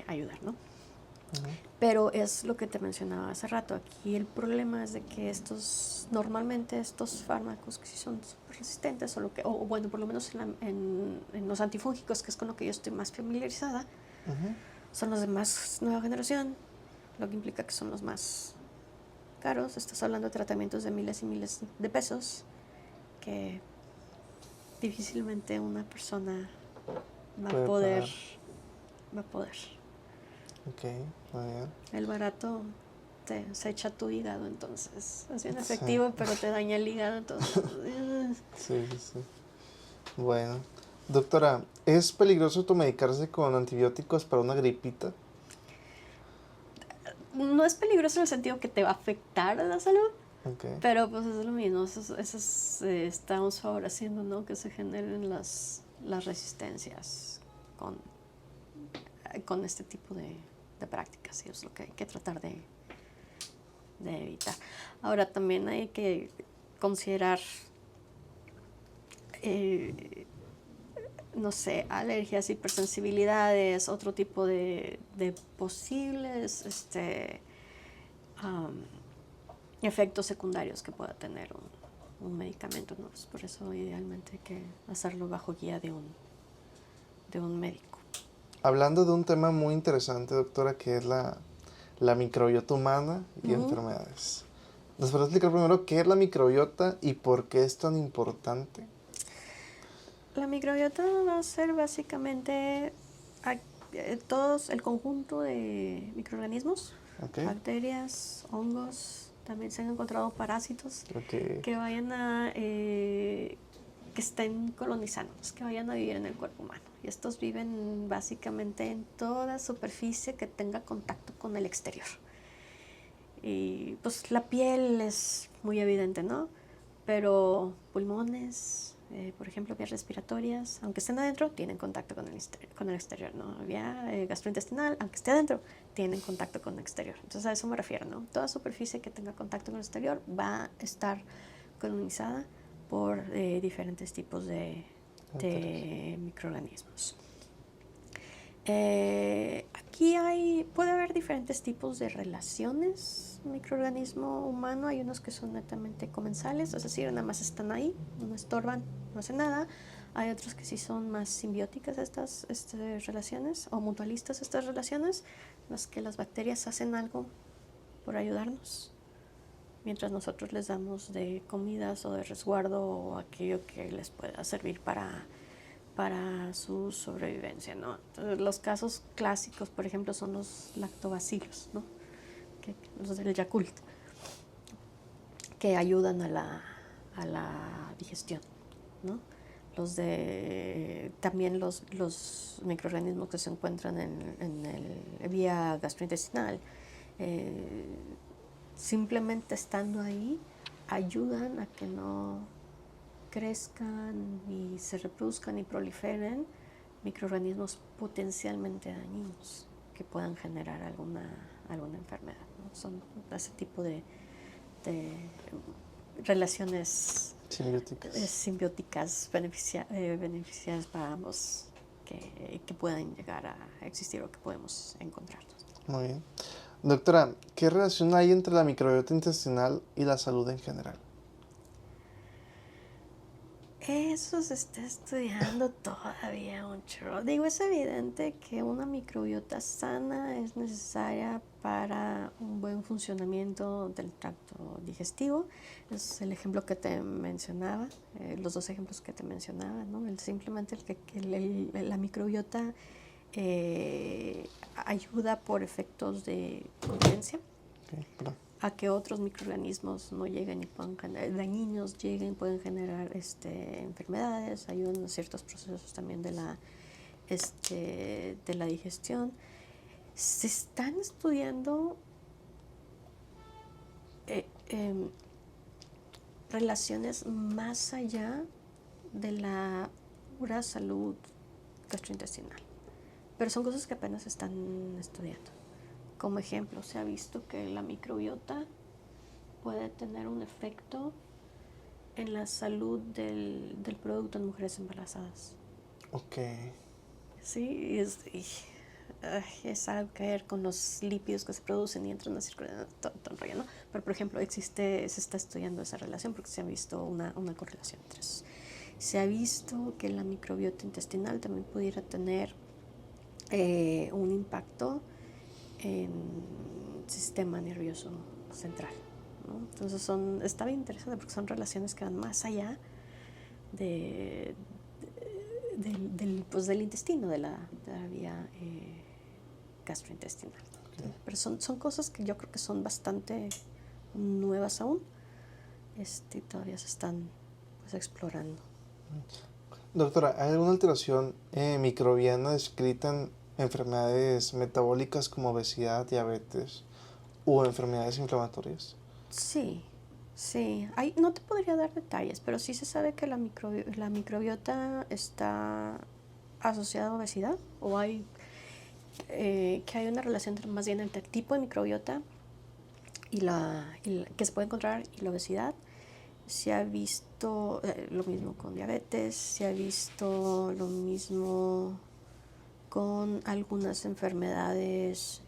ayudar, ¿no? Pero es lo que te mencionaba hace rato. Aquí el problema es de que normalmente estos fármacos que sí son súper resistentes, o bueno, por lo menos en los antifúngicos, que es con lo que yo estoy más familiarizada, son los de más nueva generación, lo que implica que son los más caros. Estás hablando de tratamientos de miles y miles de pesos que difícilmente una persona va a poder. Ok, muy bien. El barato se echa tu hígado, entonces es bien efectivo, pero te daña el hígado, entonces... Sí. Bueno, doctora, ¿es peligroso automedicarse con antibióticos para una gripita? No es peligroso en el sentido que te va a afectar a la salud, Okay. pero pues es lo mismo, estamos favoreciendo, ¿no?, que se generen las resistencias con este tipo de prácticas, y es lo que hay que tratar de evitar. Ahora también hay que considerar no sé, alergias, hipersensibilidades, otro tipo de posibles efectos secundarios que pueda tener un medicamento, ¿no? Pues por eso idealmente hay que hacerlo bajo guía de un médico. Hablando de un tema muy interesante, doctora, que es la microbiota humana y enfermedades. ¿Nos podría explicar primero qué es la microbiota y por qué es tan importante? La microbiota va a ser básicamente todos el conjunto de microorganismos, bacterias, hongos, también se han encontrado parásitos que vayan que estén colonizando, que vayan a vivir en el cuerpo humano. Y estos viven básicamente en toda superficie que tenga contacto con el exterior. Y pues la piel es muy evidente, ¿no? Pero pulmones, por ejemplo, vías respiratorias, aunque estén adentro, tienen contacto con el exterior, ¿no? Vía gastrointestinal, aunque esté adentro, tienen contacto con el exterior. Entonces a eso me refiero, ¿no? Toda superficie que tenga contacto con el exterior va a estar colonizada por diferentes tipos de microorganismos. Aquí puede haber diferentes tipos de relaciones microorganismo humano. Hay unos que son netamente comensales, es decir, nada más están ahí, no estorban, no hacen nada. Hay otros que sí son más simbióticas estas relaciones, o mutualistas estas relaciones, en las que las bacterias hacen algo por ayudarnos, mientras nosotros les damos de comidas o de resguardo o aquello que les pueda servir para su sobrevivencia, ¿no? Entonces, los casos clásicos, por ejemplo, son los lactobacilos, ¿no? Los del Yakult, que ayudan a la digestión, ¿no? También los microorganismos que se encuentran en el vía gastrointestinal, simplemente estando ahí, ayudan a que no crezcan y se reproduzcan y proliferen microorganismos potencialmente dañinos que puedan generar alguna enfermedad, ¿no? Son ese tipo de relaciones simbióticas beneficiadas para ambos que puedan llegar a existir o que podemos encontrarnos. Muy bien. Doctora, ¿qué relación hay entre la microbiota intestinal y la salud en general? Eso se está estudiando todavía un chorro. Digo, es evidente que una microbiota sana es necesaria para un buen funcionamiento del tracto digestivo. Es el ejemplo que te mencionaba, los dos ejemplos que te mencionaba, ¿no? Simplemente la microbiota ayuda por efectos de potencia. A que otros microorganismos no lleguen y puedan dañinos pueden generar enfermedades, ayudan a ciertos procesos también de la digestión. Se están estudiando relaciones más allá de la pura salud gastrointestinal, pero son cosas que apenas se están estudiando. Como ejemplo, se ha visto que la microbiota puede tener un efecto en la salud del producto en mujeres embarazadas. Ok. Sí, es algo que ver con los lípidos que se producen y entran a circular, todo rollo, ¿no? Pero, por ejemplo, se está estudiando esa relación porque se ha visto una correlación entre eso. Se ha visto que la microbiota intestinal también pudiera tener un impacto en el sistema nervioso central, ¿no? Entonces está bien interesante porque son relaciones que van más allá del intestino, de la vía gastrointestinal. Okay. Pero son cosas que yo creo que son bastante nuevas aún, todavía se están explorando. Doctora, ¿hay alguna alteración microbiana descrita en enfermedades metabólicas como obesidad, diabetes o enfermedades inflamatorias? Sí. No te podría dar detalles, pero sí se sabe que la microbiota está asociada a obesidad, o que hay una relación más bien entre el tipo de microbiota y que se puede encontrar y la obesidad. Se ha visto lo mismo con diabetes, se ha visto lo mismo con algunas enfermedades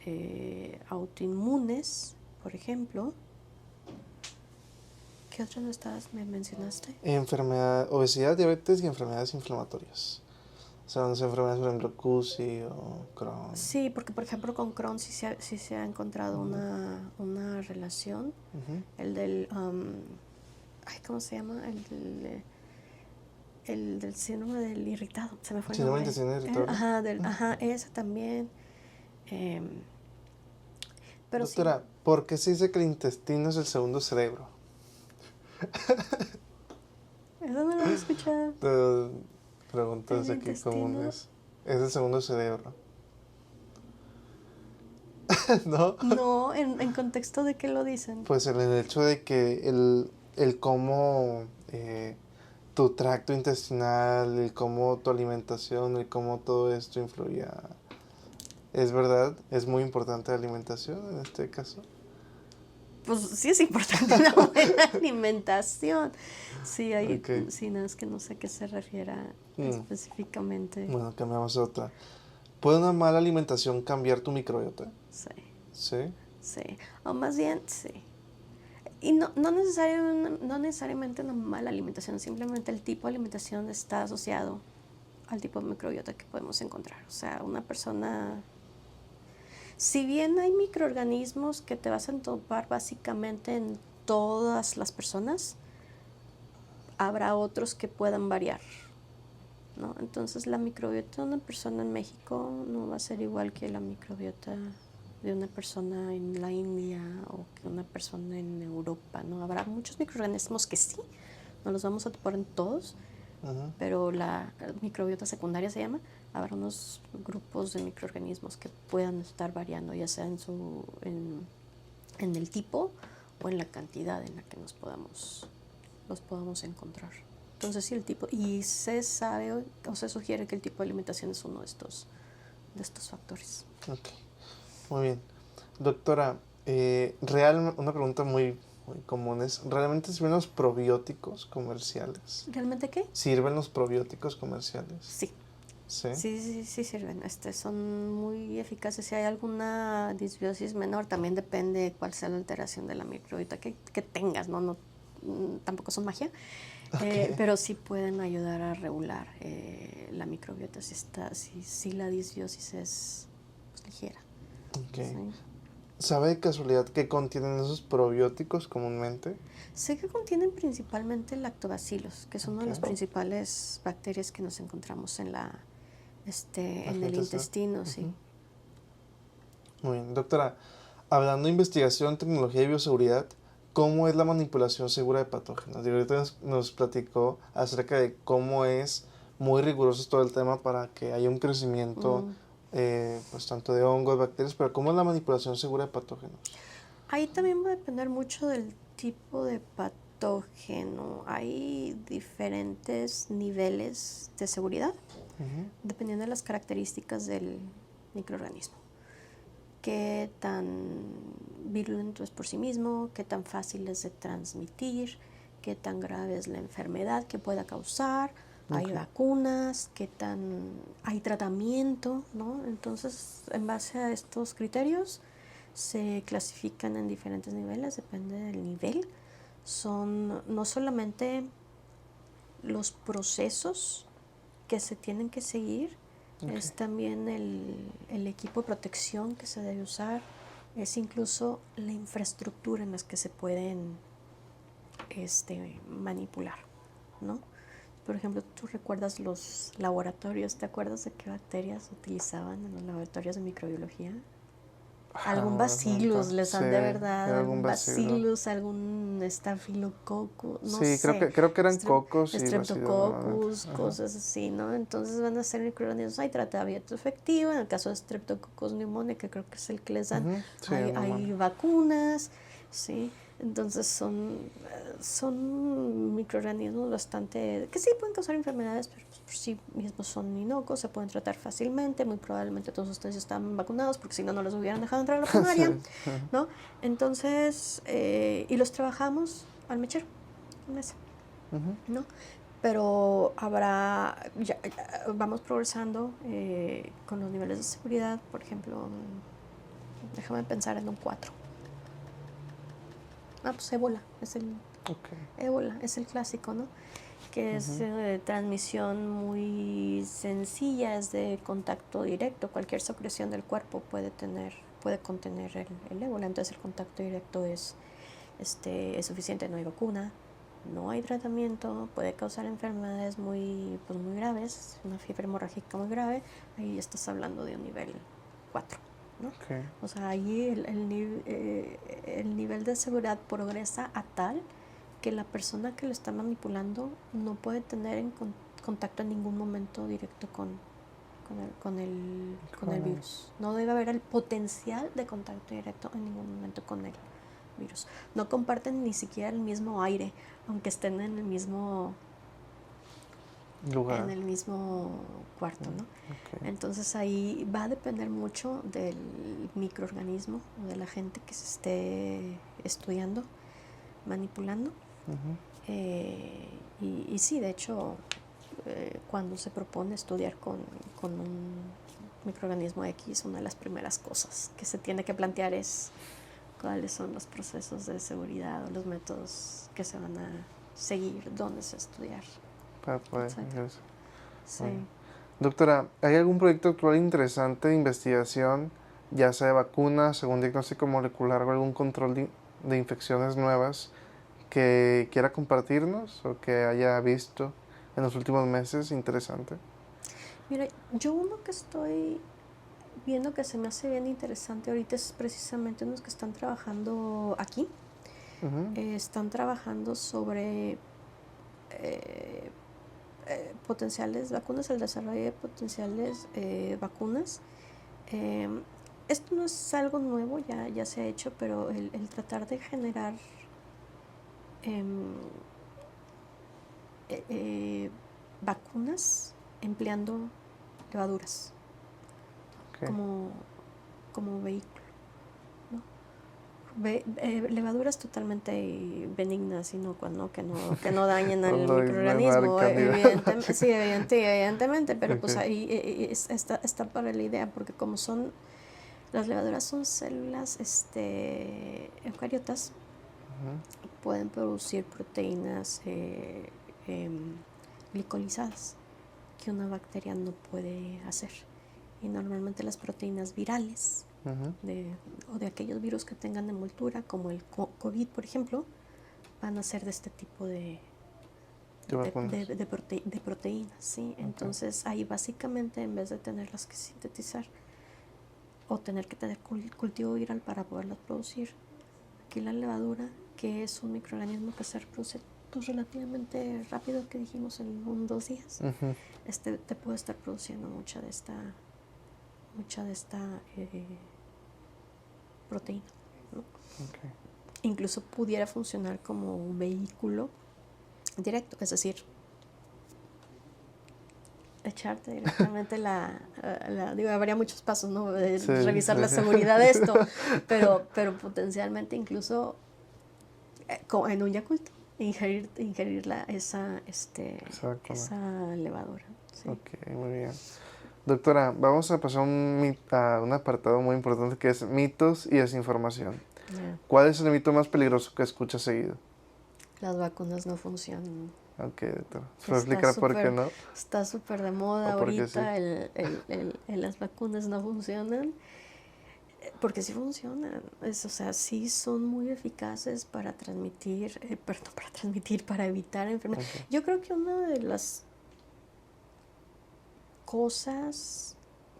autoinmunes, por ejemplo. ¿Qué otras me mencionaste? Obesidad, diabetes y enfermedades inflamatorias. O sea, las enfermedades de Leukosis o Crohn. Sí, porque por ejemplo con Crohn sí se ha encontrado una relación. El del, ¿cómo se llama? El del síndrome del irritado. Se me fue el nombre. Síndrome del irritado. Esa también. Pero doctora, sí. ¿por qué se dice que el intestino es el segundo cerebro? Eso no lo he escuchado. Preguntas aquí comunes. Es el segundo cerebro. ¿No? No, en contexto de qué lo dicen. Pues en el hecho de que el cómo tu tracto intestinal, el cómo tu alimentación, el cómo todo esto influía. ¿Es verdad? ¿Es muy importante la alimentación en este caso? Pues sí es importante una buena alimentación. Sí, Ok. sí, no, es que no sé a qué se refiera específicamente. Bueno, cambiamos a otra. ¿Puede una mala alimentación cambiar tu microbiota? Sí, Sí. sí. O más bien, sí. Y no necesariamente una mala alimentación, simplemente el tipo de alimentación está asociado al tipo de microbiota que podemos encontrar. O sea, una persona... Si bien hay microorganismos que te vas a topar básicamente en todas las personas, habrá otros que puedan variar, ¿no? Entonces la microbiota de una persona en México no va a ser igual que la microbiota de una persona en la India o que una persona en Europa, ¿no? Habrá muchos microorganismos que sí, no los vamos a topar en todos, pero la microbiota secundaria se llama. Habrá unos grupos de microorganismos que puedan estar variando, ya sea en el tipo o en la cantidad en la que los podamos encontrar. Entonces, sí, el tipo, y se sabe o se sugiere que el tipo de alimentación es uno de estos factores. Ok, muy bien. Doctora, una pregunta muy común es, ¿realmente sirven los probióticos comerciales? ¿Realmente qué? ¿Sirven los probióticos comerciales? Sí. ¿Sí? Sí sirven. Son muy eficaces. Si hay alguna disbiosis menor, también depende cuál sea la alteración de la microbiota que tengas, ¿no? Tampoco son magia, Okay. pero sí pueden ayudar a regular la microbiota si la disbiosis es pues, ligera. Okay. ¿Sí? ¿Sabe de casualidad qué contienen esos probióticos comúnmente? Sé que contienen principalmente lactobacilos, que son una de las principales bacterias que nos encontramos en el intestino, sí. Muy bien, doctora, hablando de investigación, tecnología y bioseguridad, ¿cómo es la manipulación segura de patógenos? Y ahorita nos platicó acerca de cómo es muy riguroso todo el tema para que haya un crecimiento pues tanto de hongos, bacterias, pero ¿cómo es la manipulación segura de patógenos? Ahí también va a depender mucho del tipo de patógeno. Hay diferentes niveles de seguridad dependiendo de las características del microorganismo. Qué tan virulento es por sí mismo, qué tan fácil es de transmitir, qué tan grave es la enfermedad que pueda causar. Hay vacunas, hay tratamiento, ¿no? Entonces, en base a estos criterios, se clasifican en diferentes niveles, depende del nivel. Son no solamente los procesos que se tienen que seguir, es también el equipo de protección que se debe usar, es incluso la infraestructura en las que se pueden manipular, ¿no? Por ejemplo, tú recuerdas los laboratorios, ¿te acuerdas de qué bacterias utilizaban en los laboratorios de microbiología? Algún bacillus les han de verdad, algún bacillus, algún estafilococcus, no sé. Creo que eran cocos y Streptococcus, cosas así, ¿no? Entonces van a ser microorganismos. Hay tratamiento efectivo, en el caso de Streptococcus pneumoniae, que creo que es el que les dan, hay vacunas, ¿sí? Entonces son microorganismos bastante, que sí pueden causar enfermedades, pero pues por sí mismos son inocuos, se pueden tratar fácilmente, muy probablemente todos ustedes están vacunados, porque si no, no los hubieran dejado entrar a la primaria, ¿no? Entonces, y los trabajamos al mechero, en mesa, ¿no? Pero vamos progresando con los niveles de seguridad, por ejemplo, déjame pensar en un 4. Pues ébola es el clásico, ¿no? Que es transmisión muy sencilla, es de contacto directo. Cualquier secreción del cuerpo puede contener el ébola, entonces el contacto directo es suficiente. No hay vacuna, no hay tratamiento, puede causar enfermedades muy graves, una fiebre hemorrágica muy grave. Ahí estás hablando de un nivel 4. ¿no? O sea, ahí el nivel de seguridad progresa a tal que la persona que lo está manipulando no puede tener contacto en ningún momento directo con con el virus. No debe haber el potencial de contacto directo en ningún momento con el virus. No comparten ni siquiera el mismo aire, aunque estén en el mismo lugar. En el mismo cuarto, ¿no? Okay. Entonces ahí va a depender mucho del microorganismo o de la gente que se esté estudiando, manipulando. Y sí, de hecho, cuando se propone estudiar con un microorganismo X, una de las primeras cosas que se tiene que plantear es cuáles son los procesos de seguridad o los métodos que se van a seguir, dónde se estudiar. Para poder ejercer. Sí. Bueno. Doctora, ¿hay algún proyecto actual interesante de investigación, ya sea de vacunas, algún diagnóstico molecular o algún control de infecciones nuevas que quiera compartirnos o que haya visto en los últimos meses interesante? Mira, yo uno que estoy viendo que se me hace bien interesante ahorita es precisamente unos que están trabajando aquí. Están trabajando sobre potenciales vacunas, el desarrollo de potenciales vacunas. Esto no es algo nuevo, ya se ha hecho, pero el tratar de generar vacunas empleando levaduras como vehículo, ¿no? Levaduras totalmente benignas, inocuas, ¿no? Que no dañen al microorganismo, evidentemente, pero pues ahí está para la idea, porque como son, las levaduras son células eucariotas, pueden producir proteínas glicolizadas que una bacteria no puede hacer. Y normalmente las proteínas virales o de aquellos virus que tengan envoltura, como el COVID, por ejemplo, van a ser de este tipo de proteínas, ¿sí? Entonces ahí básicamente, en vez de tenerlas que sintetizar o tener que tener cultivo viral para poderlas producir, aquí la levadura, que es un microorganismo que se reproduce pues relativamente rápido, que dijimos en 1 o 2 días, te puede estar produciendo mucha de esta proteína, ¿no? Incluso pudiera funcionar como un vehículo directo, es decir, echarte directamente digo, habría muchos pasos, ¿no? Revisar la seguridad de esto, pero potencialmente incluso en un Yakult ingerir esa levadura. ¿Sí? Ok, muy bien. Doctora, vamos a pasar a un apartado muy importante que es mitos y desinformación. ¿Cuál es el mito más peligroso que escuchas seguido? Las vacunas no funcionan. Ok, doctora. ¿Se puede explicar por qué no? Está súper de moda ahorita las vacunas no funcionan. Porque sí funcionan, o sea, sí son muy eficaces para para evitar enfermedades. Yo creo que una de las cosas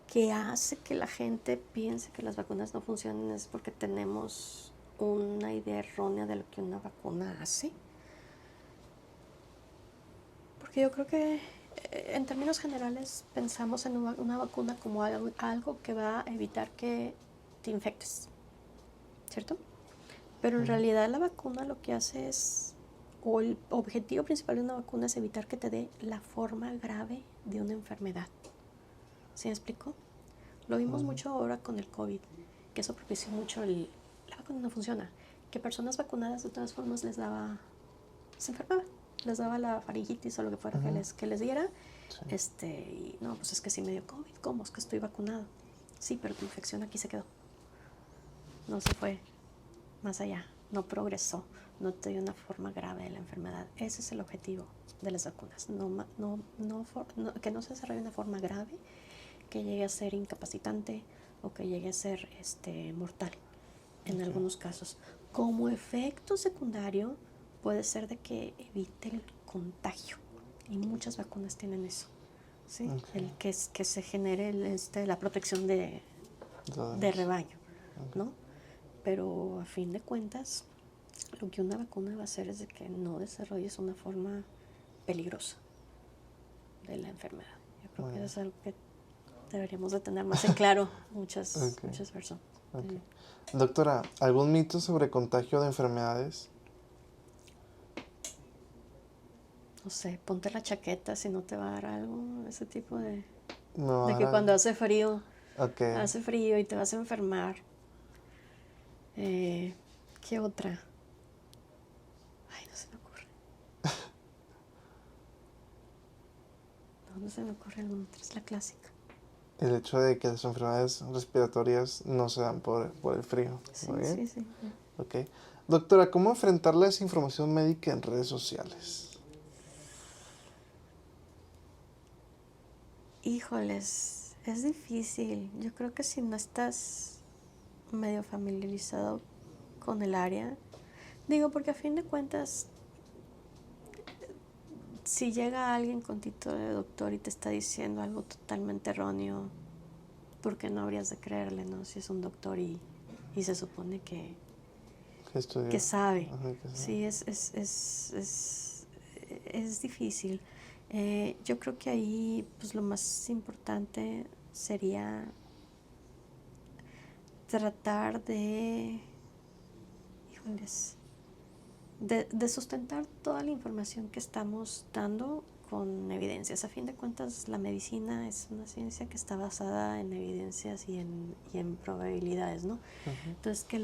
que hace que la gente piense que las vacunas no funcionan es porque tenemos una idea errónea de lo que una vacuna hace. Porque yo creo que en términos generales pensamos en una vacuna como algo que va a evitar que te infectes, ¿cierto? Pero en realidad la vacuna lo que hace es, o el objetivo principal de una vacuna es evitar que te dé la forma grave de una enfermedad. ¿Sí me explico? Lo vimos mucho ahora con el COVID, que eso propició mucho la vacuna no funciona. Que personas vacunadas de todas formas se enfermaban, les daba la faringitis o lo que fuera que les diera. Y no, pues es que sí me dio COVID, ¿cómo? Es que estoy vacunado. Sí, pero tu infección aquí se quedó. No se fue más allá, no progresó, no te dio una forma grave de la enfermedad. Ese es el objetivo de las vacunas, que no se desarrolle una forma grave que llegue a ser incapacitante o que llegue a ser mortal en algunos casos. Como efecto secundario puede ser de que evite el contagio, y muchas vacunas tienen eso, ¿sí? El que se genere la protección de rebaño, ¿no? Pero a fin de cuentas, lo que una vacuna va a hacer es de que no desarrolles una forma peligrosa de la enfermedad. Yo creo que eso es algo que deberíamos de tener más en claro muchas Ok. personas. Ok. Doctora, ¿algún mito sobre contagio de enfermedades? No sé, ponte la chaqueta si no te va a dar algo, ese tipo No, de que ahora. cuando Ok. hace frío y te vas a enfermar. ¿Qué otra? Ay, no se me ocurre. No se me ocurre alguna otra, es la clásica. El hecho de que las enfermedades respiratorias no se dan por el frío. Sí, Muy bien. sí, sí. Ok. Doctora, ¿cómo enfrentar la desinformación médica en redes sociales? Híjoles, es difícil. Yo creo que si no estás medio familiarizado con el área, digo, porque a fin de cuentas, si llega alguien con título de doctor y te está diciendo algo totalmente erróneo, ¿por qué no habrías de creerle, no? Si es un doctor y se supone que ¿Qué estudió? que sabe. Ajá, que sabe. Sí, es difícil. Yo creo que ahí pues lo más importante sería tratar híjoles, de sustentar toda la información que estamos dando con evidencias. A fin de cuentas, la medicina es una ciencia que está basada en evidencias y en probabilidades, ¿no? Ujú. Entonces, que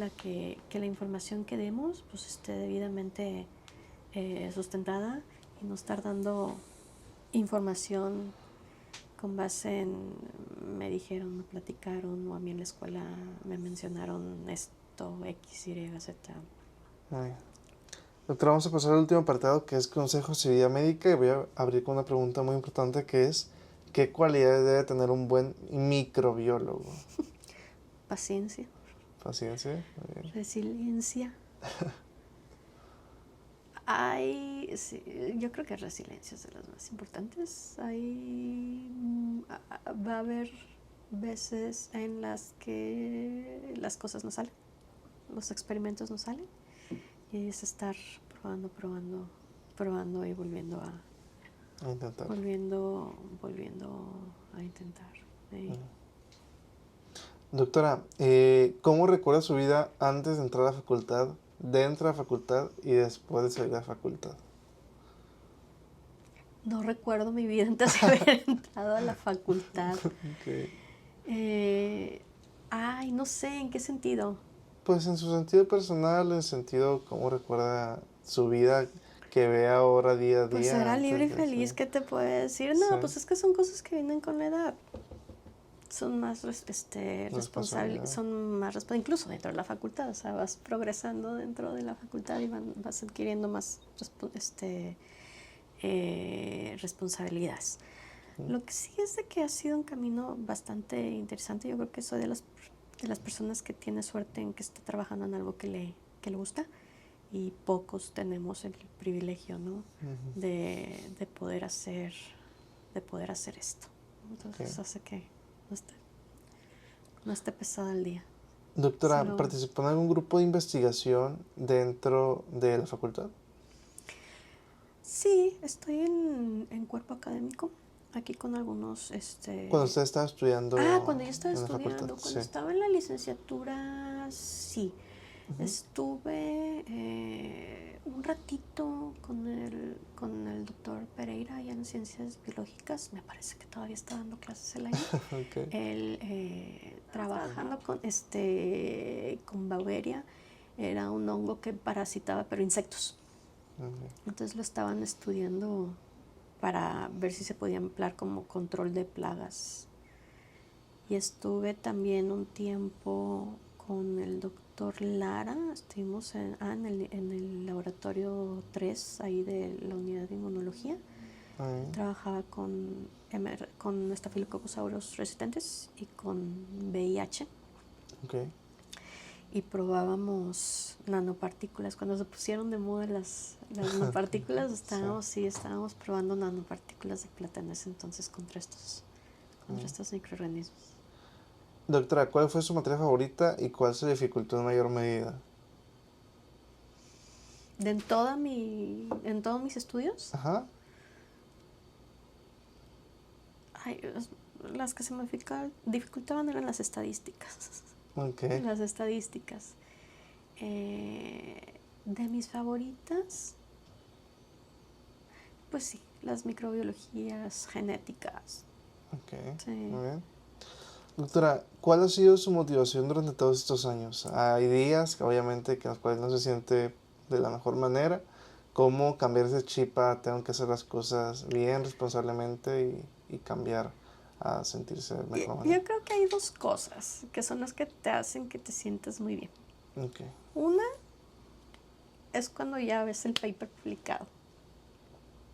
la información que demos pues esté debidamente sustentada y no estar dando información con base en me platicaron o a mí en la escuela me mencionaron esto, X, Y, Z. Muy bien. Doctora, vamos a pasar al último apartado que es consejos y vida médica y voy a abrir con una pregunta muy importante que es ¿qué cualidades debe tener un buen microbiólogo? Paciencia, Paciencia. Muy bien. resiliencia. Sí, yo creo que resiliencia es de las más importantes. Va a haber veces en las que las cosas no salen, los experimentos no salen, y es estar probando y volviendo A intentar. volviendo a intentar. Doctora, ¿cómo recuerda su vida antes de entrar a la facultad, dentro de la facultad y después de salir de la facultad? No recuerdo mi vida antes de haber entrado a la facultad. Okay. No sé en qué sentido. Pues en su sentido personal, en sentido cómo recuerda su vida que ve ahora día a Pues día era libre y antes de feliz, eso. ¿qué te puede decir? Sí, No, pues es que son cosas que vienen con la edad. Son más responsabilidad. incluso dentro de la facultad, o sea, vas progresando dentro de la facultad y vas adquiriendo más responsabilidades. Lo que sí es de que ha sido un camino bastante interesante. Yo creo que soy de las personas que tiene suerte en que está trabajando en algo que le gusta, y pocos tenemos el privilegio, ¿no? Ujú. de poder hacer esto. Entonces Okay. hace que no esté pesado el día. Doctora, Solo ¿participó en algún grupo de investigación dentro de la facultad? sí, estoy en cuerpo académico, aquí con algunos, Cuando usted estaba estudiando cuando yo estaba en la facultad, estudiando, sí. cuando estaba en la licenciatura, sí. Ujú. Estuve un ratito con el doctor Pereira allá en Ciencias Biológicas. Me parece que todavía está dando clases él ahí. Okay. Él trabajando con Bauveria. Era un hongo que parasitaba pero insectos. Okay. Entonces lo estaban estudiando para ver si se podía emplear como control de plagas. Y estuve también un tiempo con el doctor Lara. Estuvimos en el laboratorio 3 ahí de la unidad de inmunología. Trabajaba con Staphylococcus aureus resistentes y con VIH. Okay. Y probábamos nanopartículas. Cuando se pusieron de moda las nanopartículas, estábamos probando nanopartículas de plata en ese entonces contra estos microorganismos. Doctora, ¿cuál fue su materia favorita y cuál se dificultó en mayor medida? En todos mis estudios, Ajá. las que se me dificultaban eran las estadísticas. Okay. Las estadísticas. De mis favoritas, pues sí, las microbiologías genéticas. Ok, Sí. muy bien. Doctora, ¿cuál ha sido su motivación durante todos estos años? Hay días, que obviamente, que en los cuales no se siente de la mejor manera. ¿Cómo cambiar ese chip a tengo que hacer las cosas bien, responsablemente y cambiar a sentirse de mejor manera? Yo creo que hay dos cosas que son las que te hacen que te sientas muy bien. Ok, Una es cuando ya ves el paper publicado,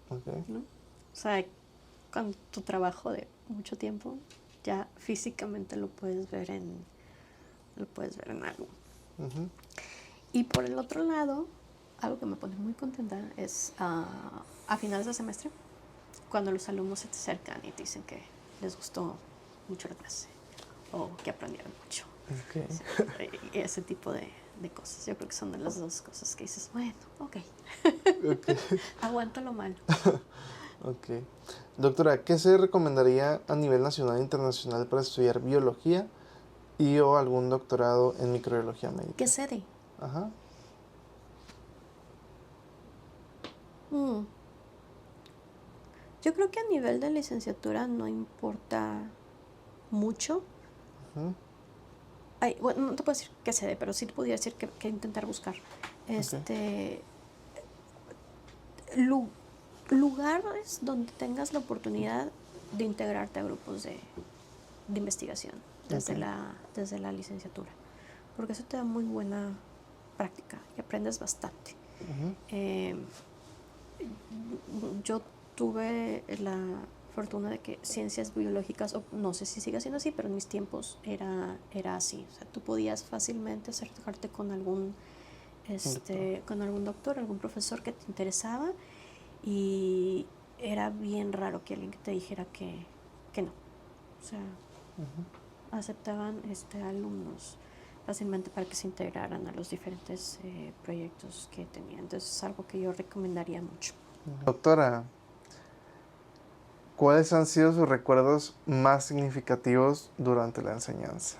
ok, ¿no? O sea, con tu trabajo de mucho tiempo, ya físicamente lo puedes ver en algo. ujú, Y por el otro lado, algo que me pone muy contenta es a finales de semestre, cuando los alumnos se te acercan y te dicen que les gustó mucho la clase o que aprendieron mucho. ok, Sí, y ese tipo de cosas. Yo creo que son de las dos cosas que dices, bueno, ok, ok, aguanto lo malo. ok. Doctora, ¿qué se recomendaría a nivel nacional e internacional para estudiar biología y o algún doctorado en microbiología médica? ¿Qué sede? Ajá, Yo creo que a nivel de licenciatura no importa mucho. ujú, Ay, bueno, no te puedo decir qué sede, pero sí te podría decir que intentar buscar. ok, Lugares donde tengas la oportunidad de integrarte a grupos de investigación desde, ok, desde la licenciatura, porque eso te da muy buena práctica y aprendes bastante. ujú, Eh, yo tuve la fortuna de que ciencias biológicas, o no sé si sigue siendo así, pero en mis tiempos era así. O sea, tú podías fácilmente acercarte con algún doctor, algún profesor que te interesaba, y era bien raro que alguien te dijera que no. O sea, ujú. aceptaban alumnos fácilmente para que se integraran a los diferentes proyectos que tenían. Entonces es algo que yo recomendaría mucho. Doctora, ¿cuáles han sido sus recuerdos más significativos durante la enseñanza?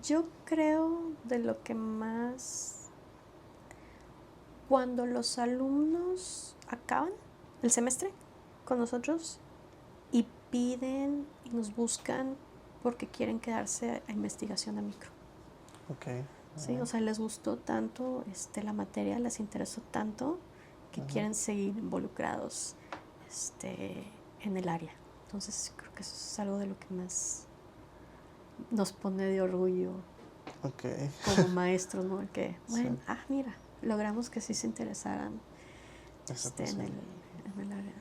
Yo creo de lo que más, cuando los alumnos acaban el semestre con nosotros y piden y nos buscan porque quieren quedarse a investigación a micro. Ok. Sí, o sea, les gustó tanto la materia, les interesó tanto que quieren seguir involucrados en el área. Entonces creo que eso es algo de lo que más nos pone de orgullo Ok. como maestros, ¿no? El que, Sí. bueno, mira, logramos que sí se interesaran Esa en pasión. el área.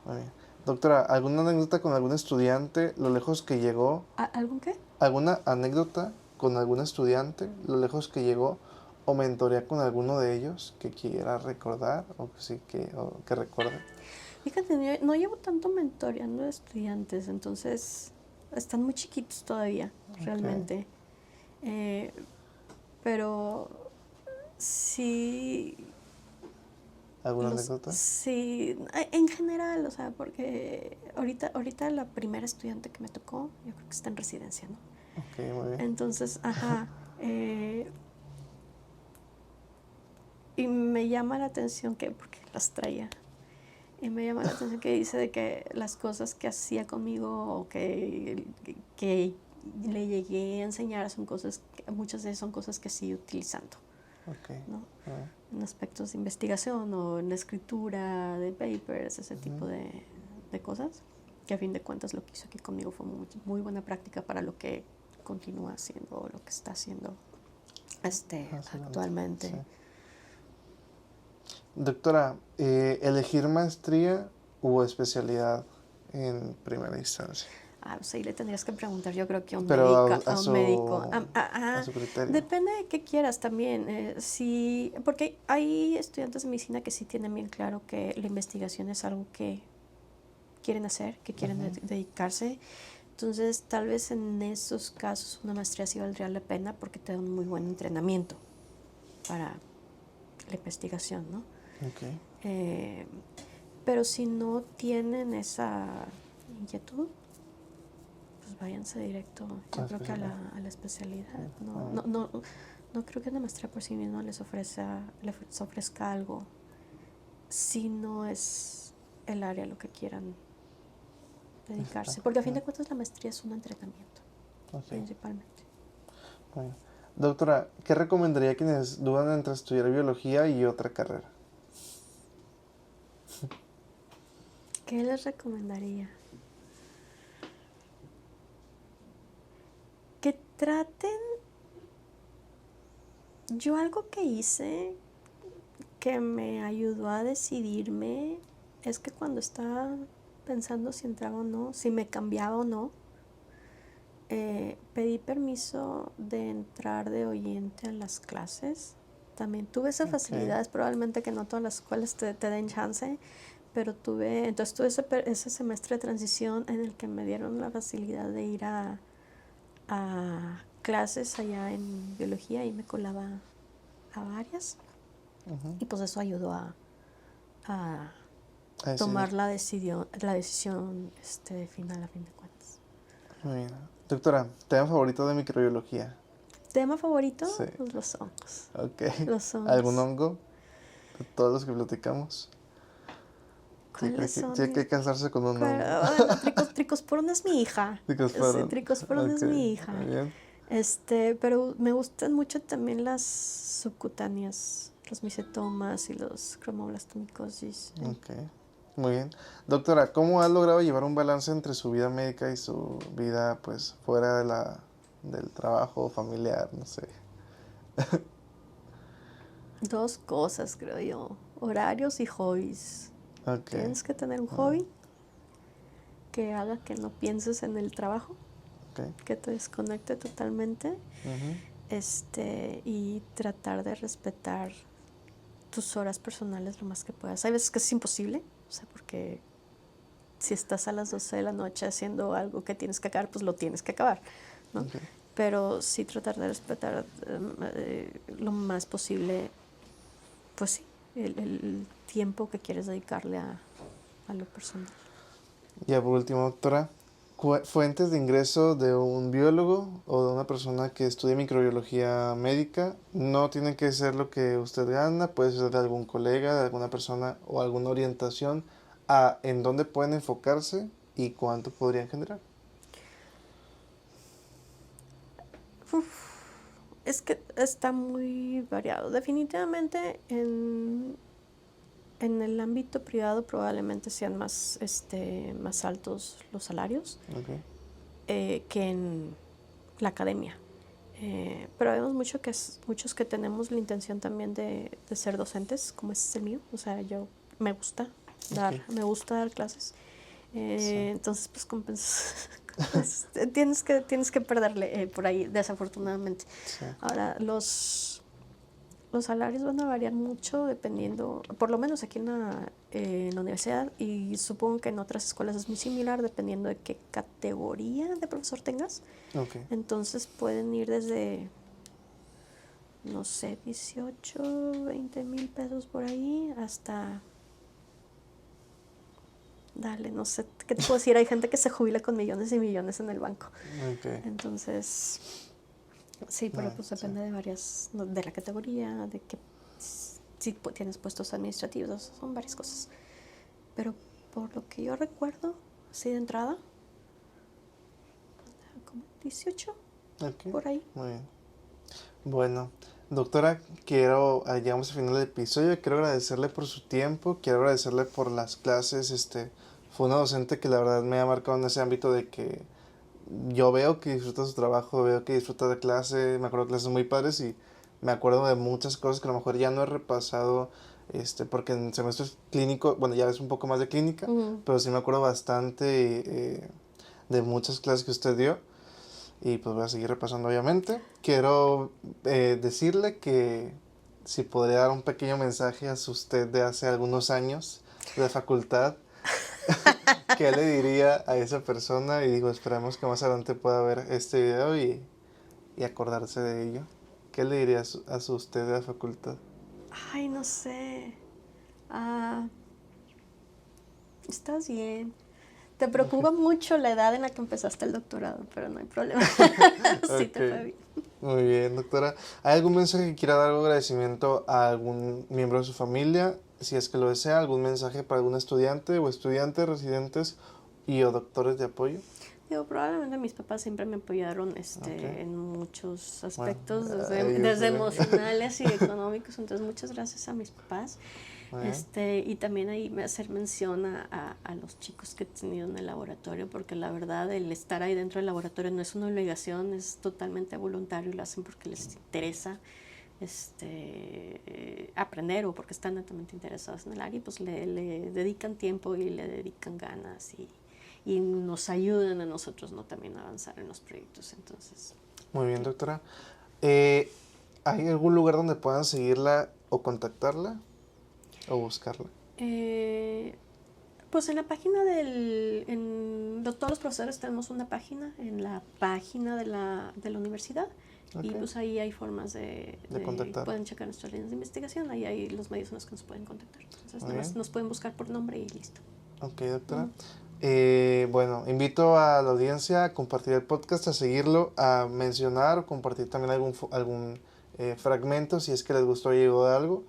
Muy bien. Doctora, ¿alguna anécdota con algún estudiante, lo lejos que llegó? ¿Algún qué? ¿Alguna anécdota con algún estudiante, lo lejos que llegó? ¿O mentoría con alguno de ellos que quiera recordar o que recuerde? Fíjate, no llevo tanto mentoreando a estudiantes, entonces están muy chiquitos todavía, Ok. realmente. Pero sí, ¿Alguna anécdota? sí, en general, o sea, porque ahorita la primera estudiante que me tocó, yo creo que está en residencia, ¿no? Ok, muy bien. Entonces, y me llama la atención porque las traía, y me llama la atención que dice de que las cosas que hacía conmigo o que le llegué a enseñar son cosas, muchas de ellas son cosas que sigue utilizando, Ok. ¿no? Muy bien. En aspectos de investigación o en la escritura de papers, ese tipo de cosas, que a fin de cuentas lo que hizo aquí conmigo fue muy buena práctica para lo que continúa haciendo o lo que está haciendo Excelente. actualmente. Sí. Doctora, ¿elegir maestría u especialidad en primera instancia? Pues ahí le tendrías que preguntar, yo creo que a un Pero médico. a Ajá. su criterio. Depende de qué quieras también. Sí, porque hay estudiantes de medicina que sí tienen bien claro que la investigación es algo que quieren hacer, que quieren dedicarse. Entonces, tal vez en esos casos una maestría sí valdría la pena porque te da un muy buen entrenamiento para la investigación, ¿no? Okay. Pero si no tienen esa inquietud, pues váyanse directo, yo creo que a la especialidad. No creo que una maestría por sí misma les ofrezca algo si no es el área a lo que quieran dedicarse. Porque a fin de cuentas la maestría es un entrenamiento, principalmente. Bueno. Doctora, ¿qué recomendaría a quienes dudan entre estudiar biología y otra carrera? ¿Qué les recomendaría? Que traten. Yo algo que hice que me ayudó a decidirme es que cuando estaba pensando si entraba o no, si me cambiaba o no, pedí permiso de entrar de oyente a las clases. También tuve esa facilidad, es probablemente que no todas las escuelas te den chance, pero tuve ese semestre de transición en el que me dieron la facilidad de ir a clases allá en biología y me colaba a varias. Y pues eso ayudó a tomar la decisión final a fin de cuentas. Muy bien. Doctora, ¿tema favorito de microbiología? ¿Tema favorito? Sí. Pues los hongos. Ok. Los hongos. ¿Algún hongo de todos los que platicamos? ¿Cuáles son? Tiene que casarse con un hongo. Bueno, Tricosporum es mi hija. Tricosporum. Sí, Tricosporum es mi hija. Muy bien. Pero me gustan mucho también las subcutáneas, los micetomas y los cromoblastomicosis. Ok, muy bien. Doctora, ¿cómo ha logrado llevar un balance entre su vida médica y su vida, pues, fuera del trabajo familiar, no sé? Dos cosas, creo yo. Horarios y hobbies. Okay. Tienes que tener un hobby que haga que no pienses en el trabajo, que te desconecte totalmente, y tratar de respetar tus horas personales lo más que puedas. Hay veces que es imposible, o sea, porque si estás a las 12 de la noche haciendo algo que tienes que acabar, pues lo tienes que acabar, ¿no? Okay. Pero sí tratar de respetar lo más posible, pues sí, el tiempo que quieres dedicarle a lo personal. Ya por último, doctora, fuentes de ingreso de un biólogo o de una persona que estudie microbiología médica no tienen que ser lo que usted gana, puede ser de algún colega, de alguna persona o alguna orientación a en dónde pueden enfocarse y cuánto podrían generar. Es que está muy variado. Definitivamente en el ámbito privado probablemente sean más altos los salarios que en la academia. Pero vemos muchos que tenemos la intención también de ser docentes, como es el mío. O sea, yo me gusta dar clases. Entonces, pues tienes que perderle por ahí, desafortunadamente. Sí. Ahora, los salarios van a variar mucho dependiendo, por lo menos aquí en la universidad, y supongo que en otras escuelas es muy similar, dependiendo de qué categoría de profesor tengas. Okay. Entonces pueden ir desde, no sé, 18, 20 mil pesos por ahí, hasta, no sé, ¿qué te puedo decir? Hay gente que se jubila con millones y millones en el banco. Okay. Entonces, sí, pero pues depende de varias, de la categoría, de que si tienes puestos administrativos, son varias cosas. Pero por lo que yo recuerdo, así de entrada, como 18, por ahí. Muy bien. Bueno, doctora, llegamos al final del episodio, quiero agradecerle por su tiempo, quiero agradecerle por las clases, fue una docente que la verdad me ha marcado en ese ámbito de que yo veo que disfruta su trabajo, veo que disfruta de clase, me acuerdo de clases muy padres y me acuerdo de muchas cosas que a lo mejor ya no he repasado, porque en semestres clínicos, bueno, ya es un poco más de clínica, pero sí me acuerdo bastante de muchas clases que usted dio y pues voy a seguir repasando obviamente. Quiero decirle que si podría dar un pequeño mensaje a usted de hace algunos años de la facultad, ¿qué le diría a esa persona? Y digo, esperamos que más adelante pueda ver este video y acordarse de ello. ¿Qué le diría a su usted de la facultad? Ay, no sé. Estás bien. Te preocupa mucho la edad en la que empezaste el doctorado, pero no hay problema. Sí, te fue bien. Muy bien, doctora. ¿Hay algún mensaje que quiera dar algún agradecimiento a algún miembro de su familia? Si es que lo desea, algún mensaje para algún estudiante o estudiantes, residentes y o doctores de apoyo. Digo, probablemente mis papás siempre me apoyaron Ok. en muchos aspectos, Bueno, desde emocionales y económicos, entonces muchas gracias a mis papás. muy bien. Y también ahí hacer mención a los chicos que he tenido en el laboratorio, porque la verdad el estar ahí dentro del laboratorio no es una obligación, es totalmente voluntario y lo hacen porque les interesa aprender o porque están netamente interesados en el área y pues le dedican tiempo y le dedican ganas y nos ayudan a nosotros, ¿no? También a avanzar en los proyectos, entonces. Muy bien, doctora. ¿Hay algún lugar donde puedan seguirla o contactarla o buscarla? Pues en la página todos los profesores tenemos una página, en la página de la universidad, y Ok. pues ahí hay formas de contactar. pueden checar nuestras líneas de investigación, ahí hay los medios en los que nos pueden contactar. Entonces Muy nada más bien. nos pueden buscar por nombre y listo. Ok, doctora. Bueno, invito a la audiencia a compartir el podcast, a seguirlo, a mencionar o compartir también algún fragmento si es que les gustó o llegó de algo.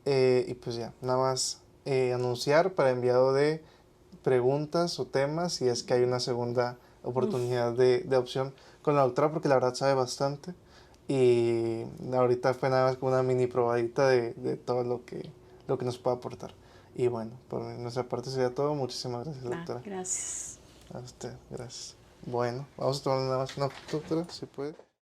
Y pues ya, nada más anunciar para enviado de preguntas o temas si es que hay una segunda oportunidad de opción con la doctora, porque la verdad sabe bastante. Y ahorita fue nada más como una mini probadita de todo lo que nos puede aportar. Y bueno, por nuestra parte sería todo. Muchísimas gracias, doctora. Gracias. A usted, gracias. Bueno, vamos a tomar nada más una foto, doctora, si puede.